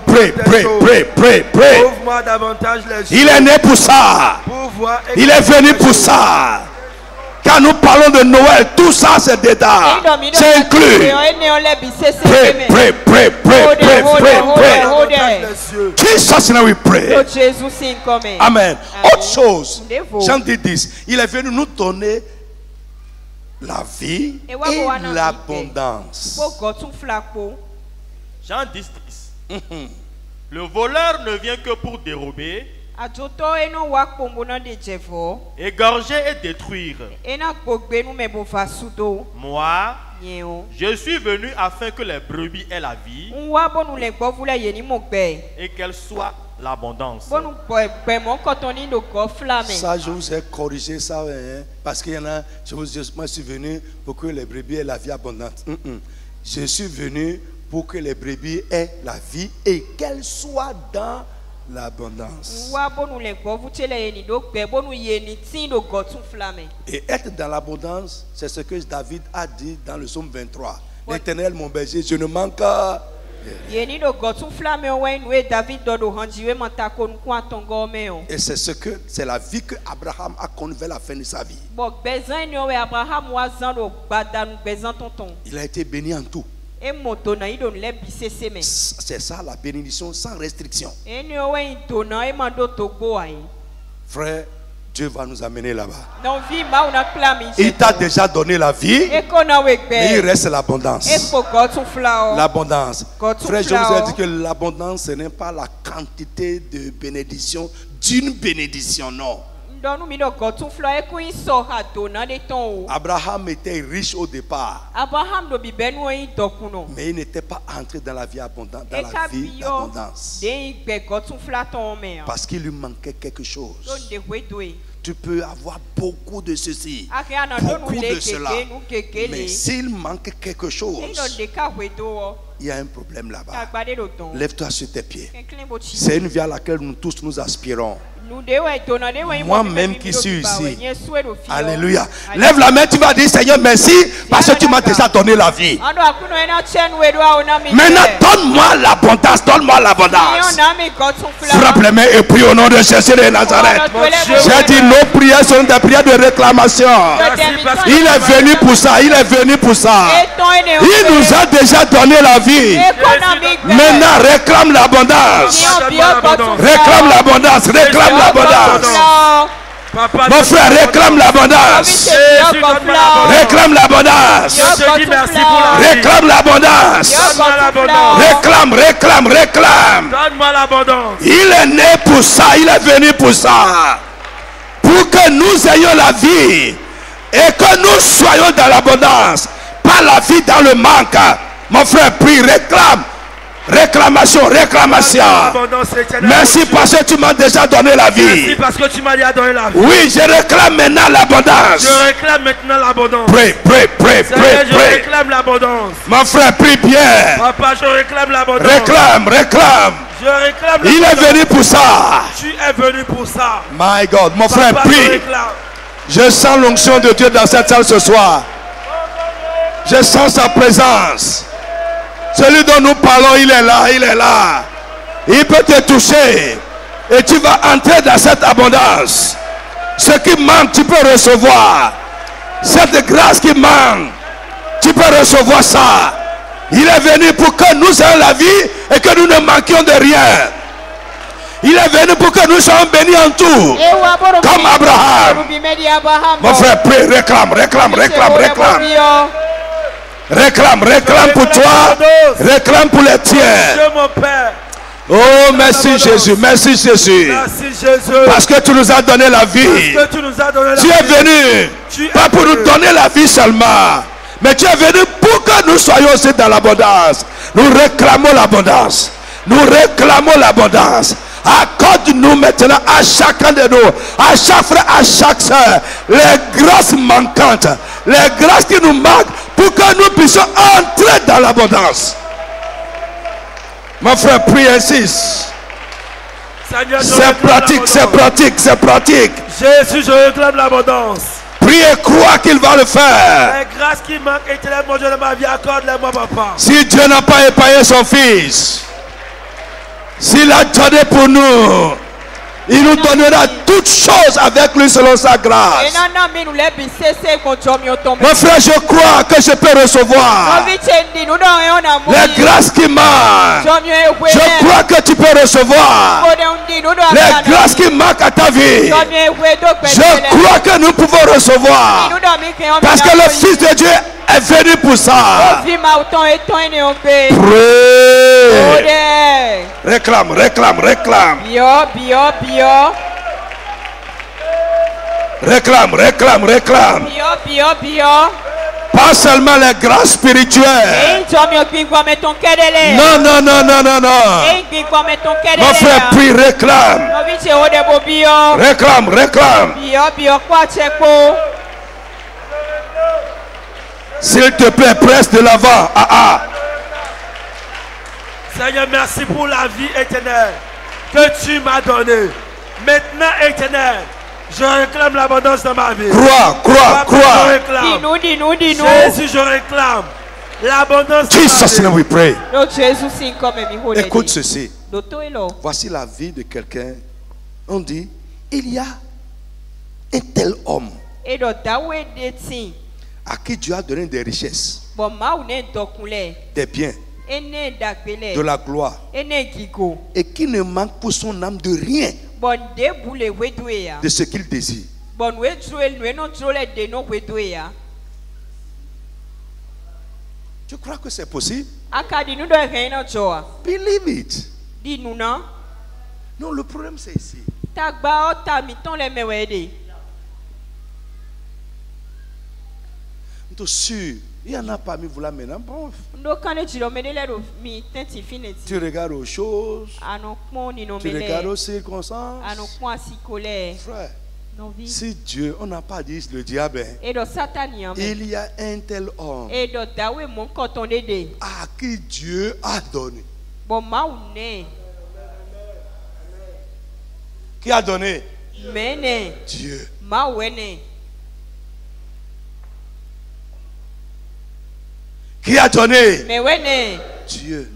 Prie, prie, prie, prie, prie. Il est né pour ça. Il est venu pour ça. Quand nous parlons de Noël, tout ça c'est dedans. C'est inclus. Pray, pray, pray, pray, pray, pray, pray. Jesus name we pray. Amen. Autre chose. Jean 10. Il est venu nous donner la vie et l'abondance. Jean 10. Le voleur ne vient que pour dérober, égorger et détruire. Moi, je suis venu afin que les brebis aient la vie et qu'elle soit l'abondance. Ça, je vous ai corrigé ça, hein, parce qu'il y en a, moi je suis venu pour que les brebis aient la vie abondante. Je suis venu pour que les brebis aient la vie et qu'elle soit dans l'abondance. Et être dans l'abondance, c'est ce que David a dit dans le psaume 23. L'Éternel mon berger, je ne manque rien. Et c'est la vie que Abraham a connue vers la fin de sa vie. Il a été béni en tout. C'est ça la bénédiction sans restriction. Frère, Dieu va nous amener là-bas. Il t'a déjà donné la vie, mais il reste l'abondance. L'abondance. Frère, je vous ai dit que l'abondance, ce n'est pas la quantité de bénédiction d'une bénédiction, non. Abraham était riche au départ, mais il n'était pas entré dans la vie abondante, dans la vie d'abondance, parce qu'il lui manquait quelque chose. Tu peux avoir beaucoup de ceci, beaucoup de cela, mais s'il manque quelque chose, il y a un problème là-bas. Lève-toi sur tes pieds. C'est une vie à laquelle nous tous nous aspirons. Moi-même qui suis ici, alléluia. Lève la main, tu vas dire Seigneur merci parce que tu m'as déjà donné la vie. Maintenant donne-moi l'abondance, donne-moi l'abondance. Frappe les mains et prie au nom de Jésus de Nazareth. J'ai dit nos prières sont des prières de réclamation. Il est venu pour ça, il est venu pour ça. Il nous a déjà donné la vie. Maintenant réclame l'abondance. Réclame l'abondance, réclame l'abondance. Mon frère, réclame l'abondance. Réclame l'abondance. Réclame l'abondance. Réclame, réclame, réclame. Donne-moi l'abondance. Il est né pour ça, il est venu pour ça. Pour que nous ayons la vie et que nous soyons dans l'abondance. Pas la vie dans le manque. Mon frère, prie, réclame. Réclamation, réclamation. Merci parce que tu m'as déjà donné la vie. Merci parce que tu m'as déjà donné la vie. Oui, je réclame maintenant l'abondance. Je réclame maintenant l'abondance. Prie, prie, prie, prie, Je réclame l'abondance. Mon frère, prie bien. Papa, je réclame l'abondance. Réclame, réclame. Je réclame l'abondance. Il est venu pour ça. Tu es venu pour ça. My God, mon frère, Papa, prie. Je sens l'onction de Dieu dans cette salle ce soir. Je sens sa présence. Celui dont nous parlons, il est là, il est là. Il peut te toucher. Et tu vas entrer dans cette abondance. Ce qui manque, tu peux recevoir. Cette grâce qui manque, tu peux recevoir ça. Il est venu pour que nous ayons la vie et que nous ne manquions de rien. Il est venu pour que nous soyons bénis en tout. Comme Abraham. Mon frère, prie, réclame, réclame, réclame, réclame. Réclame, réclame pour toi, réclame pour les tiens. Oh, merci Jésus, merci Jésus. Parce que tu nous as donné la vie. Tu es venu, pas pour nous donner la vie seulement, mais tu es venu pour que nous soyons aussi dans l'abondance. Nous réclamons l'abondance. Nous réclamons l'abondance. Accorde-nous maintenant à chacun de nous, à chaque frère, à chaque soeur, les grâces manquantes, les grâces qui nous manquent pour que nous puissions entrer dans l'abondance. Mon frère, prie, insiste. C'est pratique, c'est pratique, c'est pratique. Jésus, je réclame l'abondance. Prie et crois qu'il va le faire. Les grâces qui manquent éternellement de ma vie, accorde-les-moi, papa. Si Dieu n'a pas épargné son fils, s'il a donné pour nous, il nous donnera toutes choses avec lui selon sa grâce. Mon frère, je crois que je peux recevoir les grâces qui manquent. Je crois que tu peux recevoir les grâces qui manquent à ta vie. Je crois que nous pouvons recevoir parce que le Fils de Dieu est venu pour ça. Prie. Réclame, réclame, réclame. Réclame, réclame, réclame. Pas seulement les grâces spirituelles. Non, non, non, non, non, non. Mon frère, prie, réclame. Réclame, réclame. S'il te plaît, presse de l'avant. Ah, ah. Seigneur, merci pour la vie éternelle que tu m'as donnée. Maintenant, éternel, je réclame l'abondance dans ma vie. Crois, crois, crois. Jésus, je réclame l'abondance dans Jesus ma name we pray. Écoute Écoute ceci. Voici la vie de quelqu'un. On dit, il y a un tel homme à qui Dieu a donné des richesses, des biens, de la gloire, et qui ne manque pour son âme de rien de ce qu'il désire. Tu crois que c'est possible? Believe it. Non, le problème c'est ici. Sûr, il y en a parmi vous là maintenant. Bon, tu regardes aux choses, tu regardes aux circonstances. Frère, si Dieu, on n'a pas dit le diable, il y a un tel homme à qui Dieu a donné. Qui a donné? Dieu. Qui a donné? Dieu.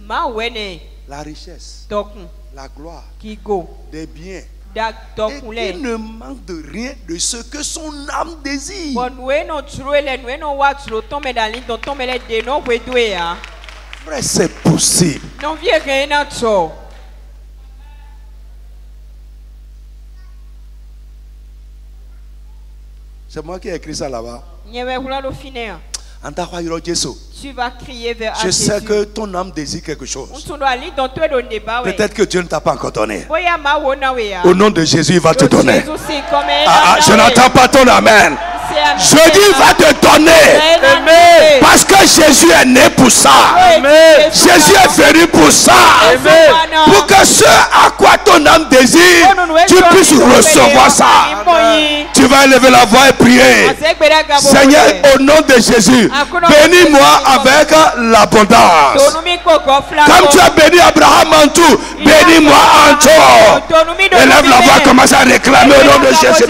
La richesse, la gloire, des biens. Et il ne manque de rien de ce que son âme désire. Frère, c'est possible. C'est moi qui ai écrit ça là-bas. Tu vas crier vers je sais que ton âme désire quelque chose. Peut-être que Dieu ne t'a pas encore donné. Au nom de Jésus, il va te donner. Je n'entends pas ton amen. Je dis, il va te donner. Parce que Jésus est né pour ça. Amen. Jésus est venu pour ça. Amen. Pour que ce à quoi ton âme désire, tu puisses recevoir ça. Tu vas élever la voix et prier. Seigneur, au nom de Jésus, bénis-moi avec l'abondance. Comme tu as béni Abraham en tout, bénis-moi en tout. Élève la voix, commence à réclamer au nom de Jésus.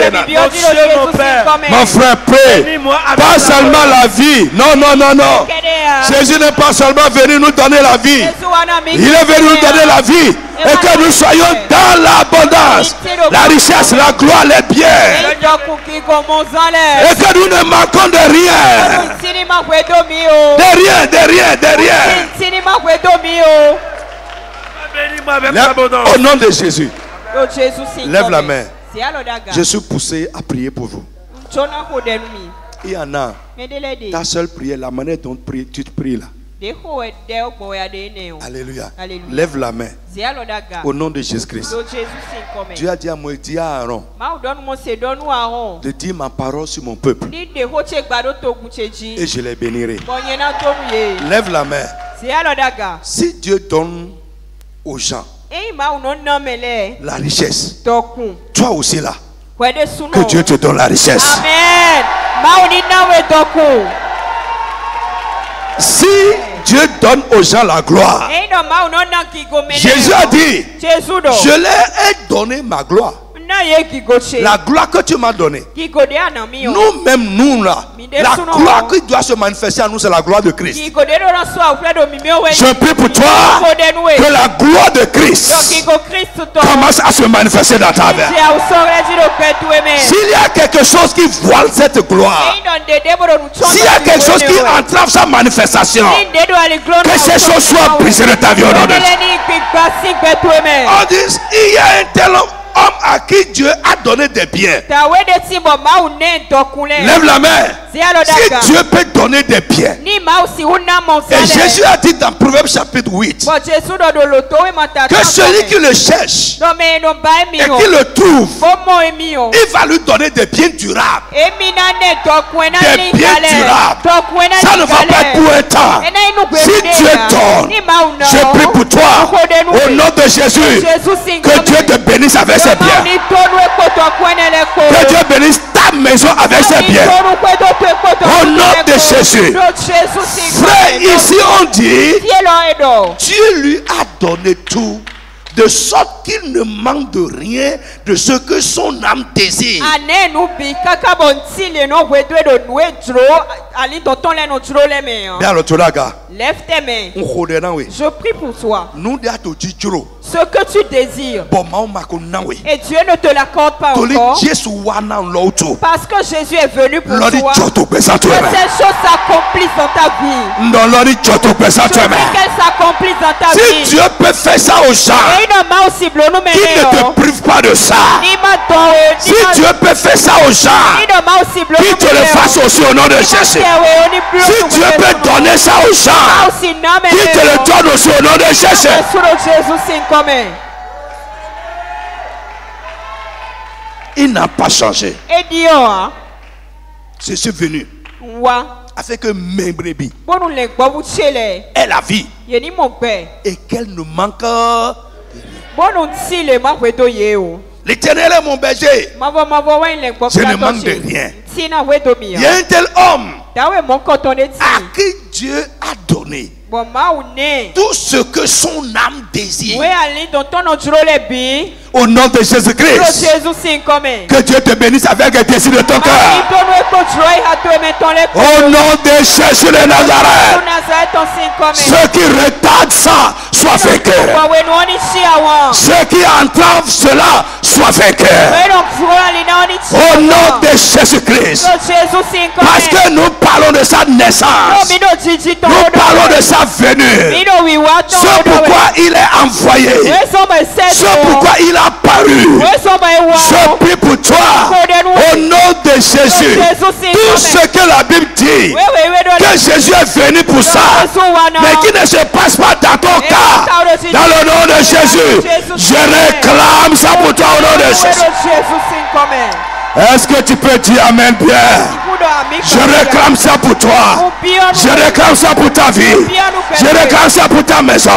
Mon frère, prie. Pas seulement la vie. Non, non, non, non. Jésus n'est pas seulement venu nous donner la vie. Il est venu nous donner la vie. Et que nous soyons dans l'abondance, la richesse, la gloire, les biens. Et que nous ne manquons de rien. De rien, de rien, de rien. Au nom de Jésus, lève la main. Je suis poussé à prier pour vous. Il y en a. Ta seule prière, la manière dont tu te pries là. Alléluia. Lève la main. Au nom de Jésus-Christ. Dieu a dit à Moïse, dis à Aaron de dire ma parole sur mon peuple. Et je les bénirai. Lève la main. Si Dieu donne aux gens la richesse, toi aussi là, que Dieu te donne la richesse. Si Dieu donne aux gens la gloire, Jésus a dit, je leur ai donné ma gloire. La gloire que tu m'as donnée. Nous-mêmes, nous là, la gloire qui doit se manifester à nous, c'est la gloire de Christ. Je prie pour toi que la gloire de Christ commence à se manifester dans ta vie. S'il y a quelque chose qui voile cette gloire, s'il y a quelque chose qui entrave sa manifestation, que ces choses soient brisées de ta vie au nom de Jésus. On dit, il y a un tel homme à qui Dieu a donné des biens. Lève la main. Si Dieu peut donner des biens. Et Jésus a dit dans Proverbe chapitre 8 que celui qui le cherche et qui le trouve, il va lui donner des biens durables. Des biens durables. Ça ne va pas être pour un temps. Si Dieu donne, je prie pour toi au nom de Jésus que Dieu te bénisse avec ses biens. Que Dieu bénisse ta maison avec ses biens. Au nom de Jésus. Frère, ici on dit Dieu lui a donné tout, de sorte qu'il ne manque de rien de ce que son âme désire. Bien le toraga. Lève tes mains. Je prie pour toi. Ce que tu désires. Et Dieu ne te l'accorde pas encore. Parce que Jésus est venu pour toi. Que ces choses s'accomplissent dans ta vie. Je prie qu'elles s'accomplissent dans ta vie. Si Dieu peut faire ça aux gens qui ne te privent pas de ça. Si Dieu peut faire ça aux gens qui te le fassent aussi au nom de Jésus. Si Dieu peut donner ça aux gens qui te le donnent aussi au nom de Jésus. Il n'a pas changé. Je suis venu afin que mes brebis aient la vie et qu'elle ne manque de rien. L'Éternel est mon berger. Je ne manque de rien. Il y a un tel homme à qui Dieu a donné tout ce que son âme désire. Au nom de Jésus-Christ. Que Dieu te bénisse avec le désir de ton cœur. Au nom de Jésus de Nazareth. Ceux qui retardent ça soient vainqueurs. Ceux qui entravent cela soient vainqueurs. Au nom de Jésus-Christ. Parce que nous parlons de sa naissance. Nous parlons de sa venue. C'est pourquoi il est envoyé. C'est pourquoi il a apparu. Je prie pour toi au nom de Jésus. Tout ce que la Bible dit, que Jésus est venu pour ça, mais qui ne se passe pas dans ton cas, dans le nom de Jésus, je réclame ça pour toi au nom de Jésus. Est-ce que tu peux dire Amen bien? Je réclame ça pour toi. Je réclame ça pour ta vie. Je réclame ça pour ta maison.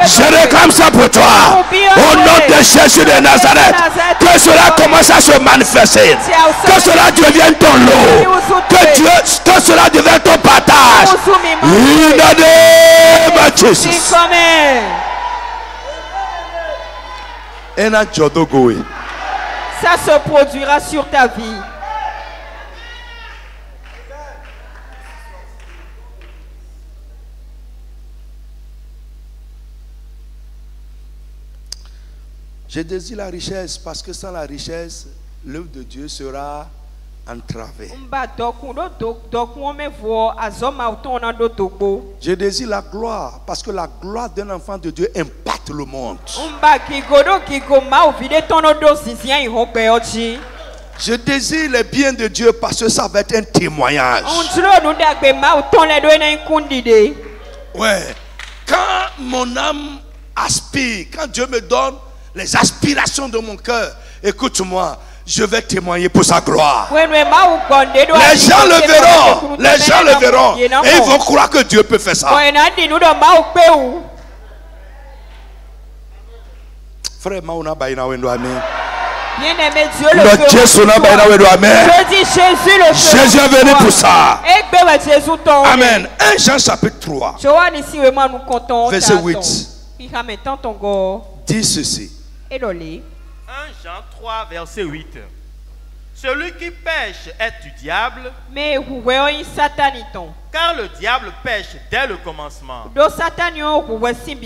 Je réclame ça pour toi. Au nom de Jésus de Nazareth. Que cela commence à se manifester. Que cela devienne ton lot. Que cela devienne ton partage. In the name of Jesus. Ça se produira sur ta vie. Je désire la richesse parce que sans la richesse, l'œuvre de Dieu sera entravée. Je désire la gloire parce que la gloire d'un enfant de Dieu impacte le monde. Je désire les biens de Dieu parce que ça va être un témoignage. Ouais. Quand mon âme aspire, quand Dieu me donne les aspirations de mon cœur, écoute-moi, je vais témoigner pour sa gloire. Les gens le verront. Les gens le verront. Et ils vont croire que Dieu peut faire ça. Frère Mauna Baina Wendo Amen. Bien-aimé Dieu le fera. Jésus est venu pour ça. Amen. 1 Jean chapitre 3. Verset 8. Dit ceci. 1 Jean 3 verset 8. Celui qui pêche est du diable, car le diable pêche dès le commencement.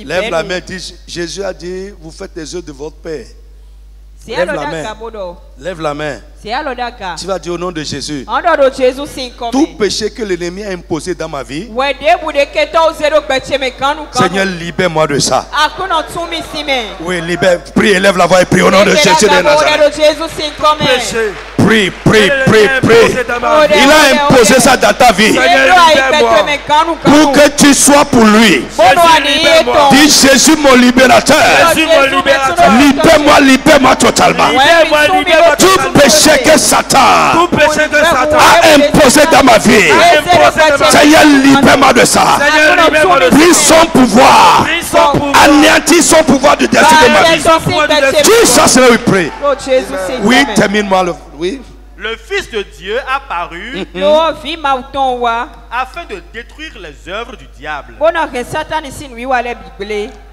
Lève la main, dit, Jésus a dit, vous faites les œuvres de votre Père. Lève la main. Lève la main. Tu vas dire au nom de Jésus. Tout péché que l'ennemi a imposé dans ma vie, Seigneur, libère-moi de ça. Oui, libère. Prie, élève la voix et prie au nom de Jésus de Nazareth. Prie, prie, prie, prie. Il a imposé ça dans ta vie pour que tu sois pour lui. Dis Jésus mon libérateur. Libère-moi, libère-moi totalement. Tout péché que Satan a imposé dans ma vie, Seigneur, libère-moi de ça. Pris son pouvoir, anéantis son pouvoir de destin de ma vie. Jesus, we pray. Oui, termine-moi le. Oui. Le Fils de Dieu a paru afin de détruire les œuvres du diable.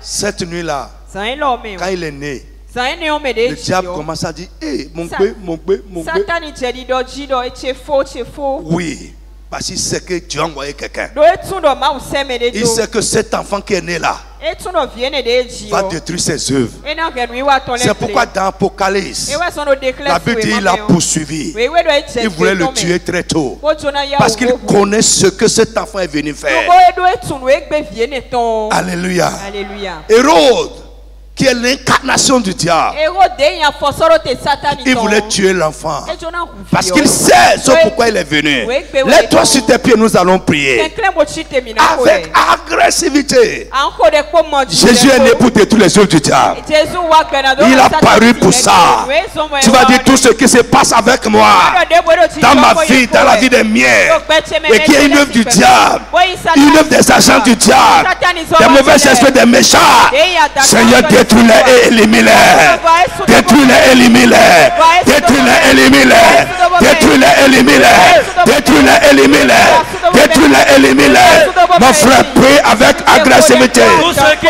Cette nuit-là, quand il est né, le diable commence à dire, hé, mon bé. Oui, parce qu'il sait que tu as envoyé quelqu'un. Il sait que cet enfant qui est né là va détruire ses œuvres. C'est pourquoi dans Apocalypse, la Bible dit qu'il a poursuivi. Il voulait le tuer très tôt. Parce qu'il connaît ce que cet enfant est venu faire. Alléluia. Hérode, qui est l'incarnation du diable, il voulait tuer l'enfant parce qu'il sait ce pourquoi il est venu. Lève-toi sur tes pieds, nous allons prier avec agressivité. Jésus est né pour détruire les œuvres du diable. Il a paru pour ça. Tu vas dire tout ce qui se passe avec moi dans ma vie, dans la vie des miens, et qui est une œuvre du diable, une œuvre des agents du diable, des mauvais esprits, des méchants. Seigneur, détruis-les et élimine-les. Détruis-les, élimine-les. Détruis-les, élimine-les. Détruis-les, élimine-les. Détruis-les, élimine-les. Détruis-les, élimine-les. Mon frère, prie avec agressivité.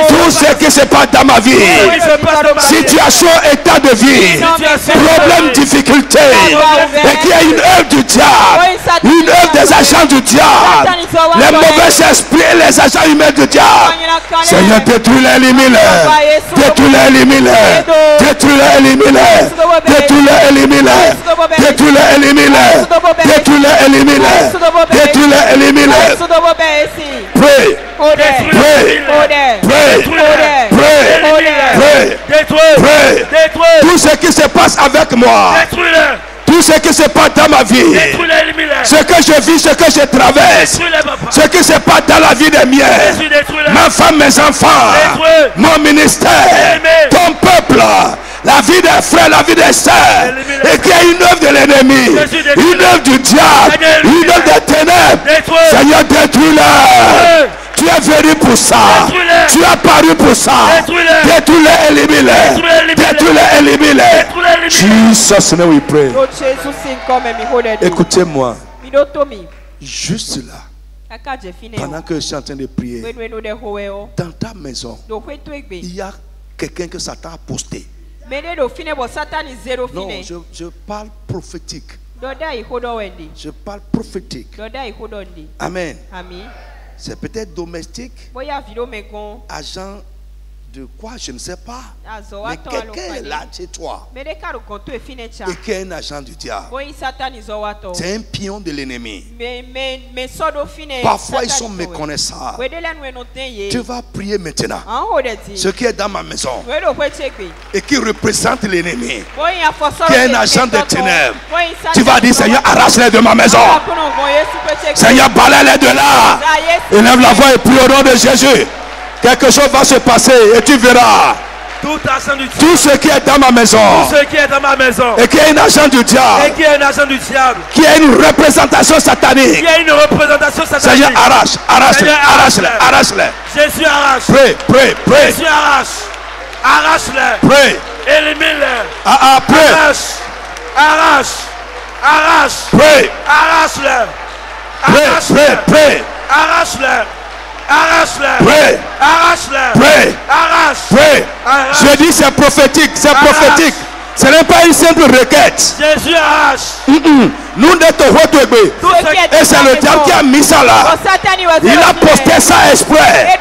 Tout ce qui se passe dans ma vie, situation, état de vie, problème, difficulté, et qu'il y a une œuvre du diable, une œuvre des agents du diable, les mauvais esprits et les agents humains du diable. Seigneur, détruis-les, élimine-les. Détruis-les, élimine-les. Détruis-les, élimine-les. Détruis-les, élimine-les. Détruis-les, élimine-les. Détruis-les, élimine-les. Détruis-les, élimine-les. Pray. Pray. Pray. Pray. Tout ce qui se passe avec moi, tout ce qui se passe dans ma vie, ce que je vis, ce que je traverse, ce qui se passe dans la vie des miens, ma femme, mes enfants, mon ministère, ton peuple, la vie des frères, la vie des sœurs, et qu'il y a une œuvre de l'ennemi, une œuvre du diable, une œuvre des ténèbres. Seigneur, détruis-les. Tu es venu pour ça. Tu es apparu pour ça. Détruis-les, élimine-les. Détruis-les, élimine-les. Jesus name we pray. Écoutez-moi. Juste là, pendant que je suis en train de prier, dans ta maison, il y a quelqu'un que Satan a posté. Non, je parle prophétique. Je parle prophétique. Amen. C'est peut-être domestique, agent de quoi, je ne sais pas. Mais quelqu'un est là chez toi et qui est un agent du diable. C'est un pion de l'ennemi. Parfois ils sont méconnaissants. Tu vas prier maintenant. Ce qui est dans ma maison et qui représente l'ennemi, qui est un agent de ténèbres, tu vas dire: Seigneur, arrache-les de ma maison. Seigneur, balaye-les de là. Élève la voix et prie au nom de Jésus. Quelque chose va se passer et tu verras. Tout ce qui est dans ma maison, et qui est un agent du diable, qui est une représentation satanique, Seigneur, arrache-les. Jésus arrache. Pray. Jésus arrache-les. Pray. Élimine-les. Arrache. Pray. Pray. Pray. Je dis c'est prophétique, Ce n'est pas une simple requête. Jésus arrache. Nous ne te retrouvons. Et c'est le diable qui a mis ça là. Il a posté ça exprès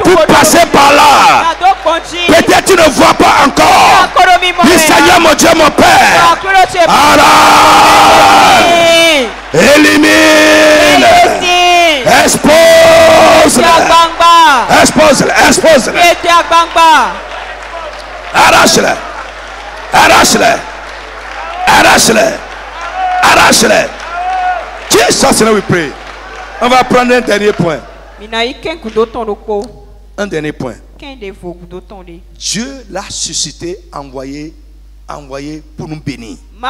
pour passer par là. Peut-être tu ne vois pas encore. Dis: Seigneur mon Dieu, mon Père, arrache, élimine, expose-les. Arrache-les. Jesus name we pray. On va prendre un dernier point. Un dernier point. Dieu l'a suscité, envoyé pour nous bénir. Il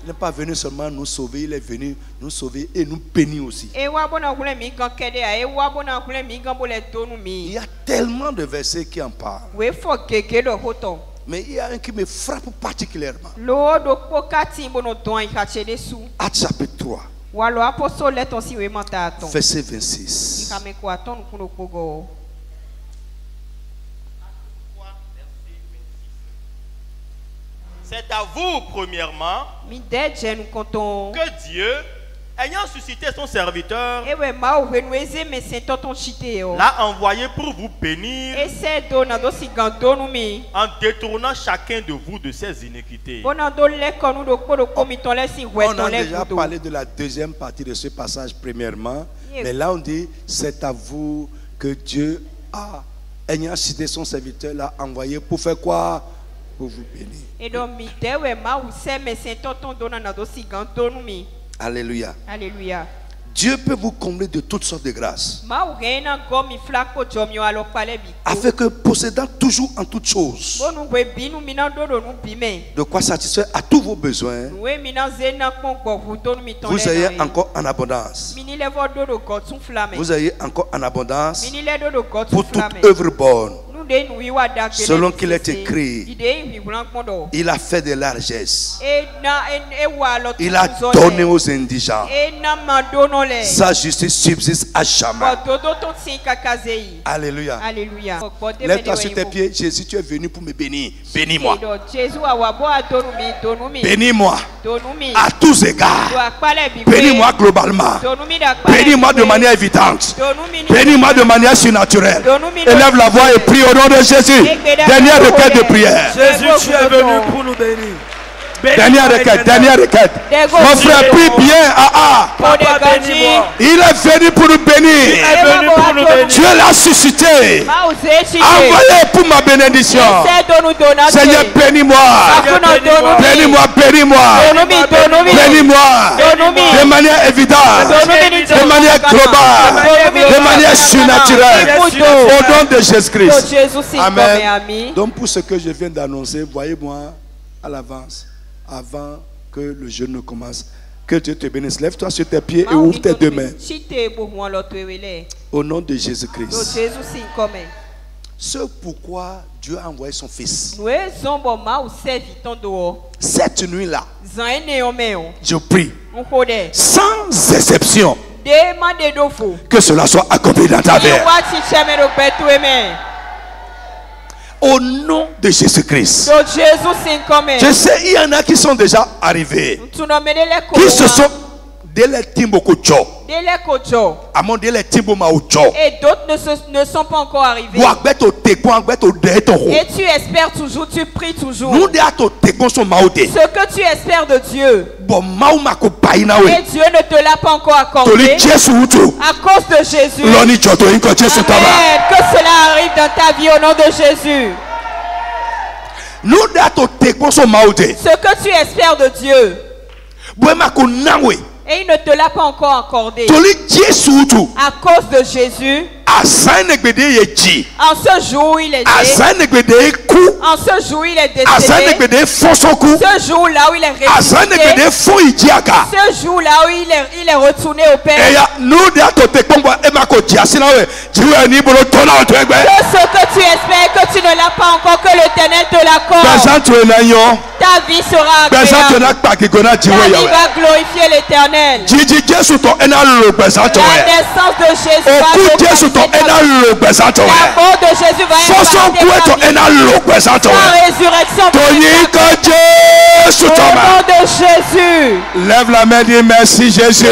n'est pas venu seulement nous sauver, il est venu nous sauver et nous bénir aussi. Il y a tellement de versets qui en parlent. Mais il y a un qui me frappe particulièrement. Actes chapitre 3. Verset 26. C'est à vous, premièrement, que Dieu, ayant suscité son serviteur, l'a envoyé pour vous bénir en détournant chacun de vous de ses iniquités. On a déjà parlé de la deuxième partie de ce passage premièrement, mais là on dit: c'est à vous que Dieu ayant suscité son serviteur, l'a envoyé pour faire quoi? Pour vous bénir. Alléluia. Dieu peut vous combler de toutes sortes de grâces, afin que, possédant toujours en toutes choses de quoi satisfaire à tous vos besoins, vous ayez encore en abondance. Vous ayez encore en abondance pour toute œuvre bonne, selon qu'il est écrit: il a fait de largesses, il a donné aux indigents, sa justice subsiste à jamais. Alléluia. Lève-toi sur tes pieds. Jésus, tu es venu pour me bénir. Bénis-moi. Bénis-moi à tous égards. Bénis-moi globalement. Bénis-moi de manière évidente. Bénis-moi de manière surnaturelle. Élève la voix et prie au nom de Jésus. Dernière requête de prière. Jésus, tu es venu pour nous bénir. Dernière requête. Mon frère, prie bien. Il est venu pour nous bénir. Dieu l'a suscité. Envoyez pour ma bénédiction. Seigneur, bénis-moi. Bénis-moi. De manière évidente. De manière globale. De manière surnaturelle. Au nom de Jésus-Christ. Amen. Donc pour ce que je viens d'annoncer, voyez-moi à l'avance, avant que le jeûne ne commence. Que Dieu te bénisse. Lève-toi sur tes pieds et ouvre tes deux mains. Au nom de Jésus-Christ. C'est pourquoi Dieu a envoyé son Fils. Cette nuit-là, je prie, sans exception, que cela soit accompli dans ta vie. Au nom de Jésus-Christ. Je sais, il y en a qui sont déjà arrivés. Qui se sont délai timbo kojo. Et d'autres ne sont pas encore arrivés. Et tu espères toujours, tu pries toujours. Ce que tu espères de Dieu. Et Dieu ne te l'a pas encore accordé. À cause de Jésus. Amen. Que cela arrive dans ta vie au nom de Jésus. Ce que tu espères de Dieu. Et il ne te l'a pas encore accordé. À cause de Jésus. En ce jour il est né. En ce jour il est décédé. Ce jour là où il est ressuscité. Ce jour là où il est retourné au Père. Ce que tu espères que tu ne l'as pas encore, que l'Éternel te l'accorde. Ta vie sera agréable. Ta vie va glorifier l'Éternel. La naissance de Jésus va la mort de Jésus va être la résurrection au nom de Jésus. Lève la main et dis merci Jésus.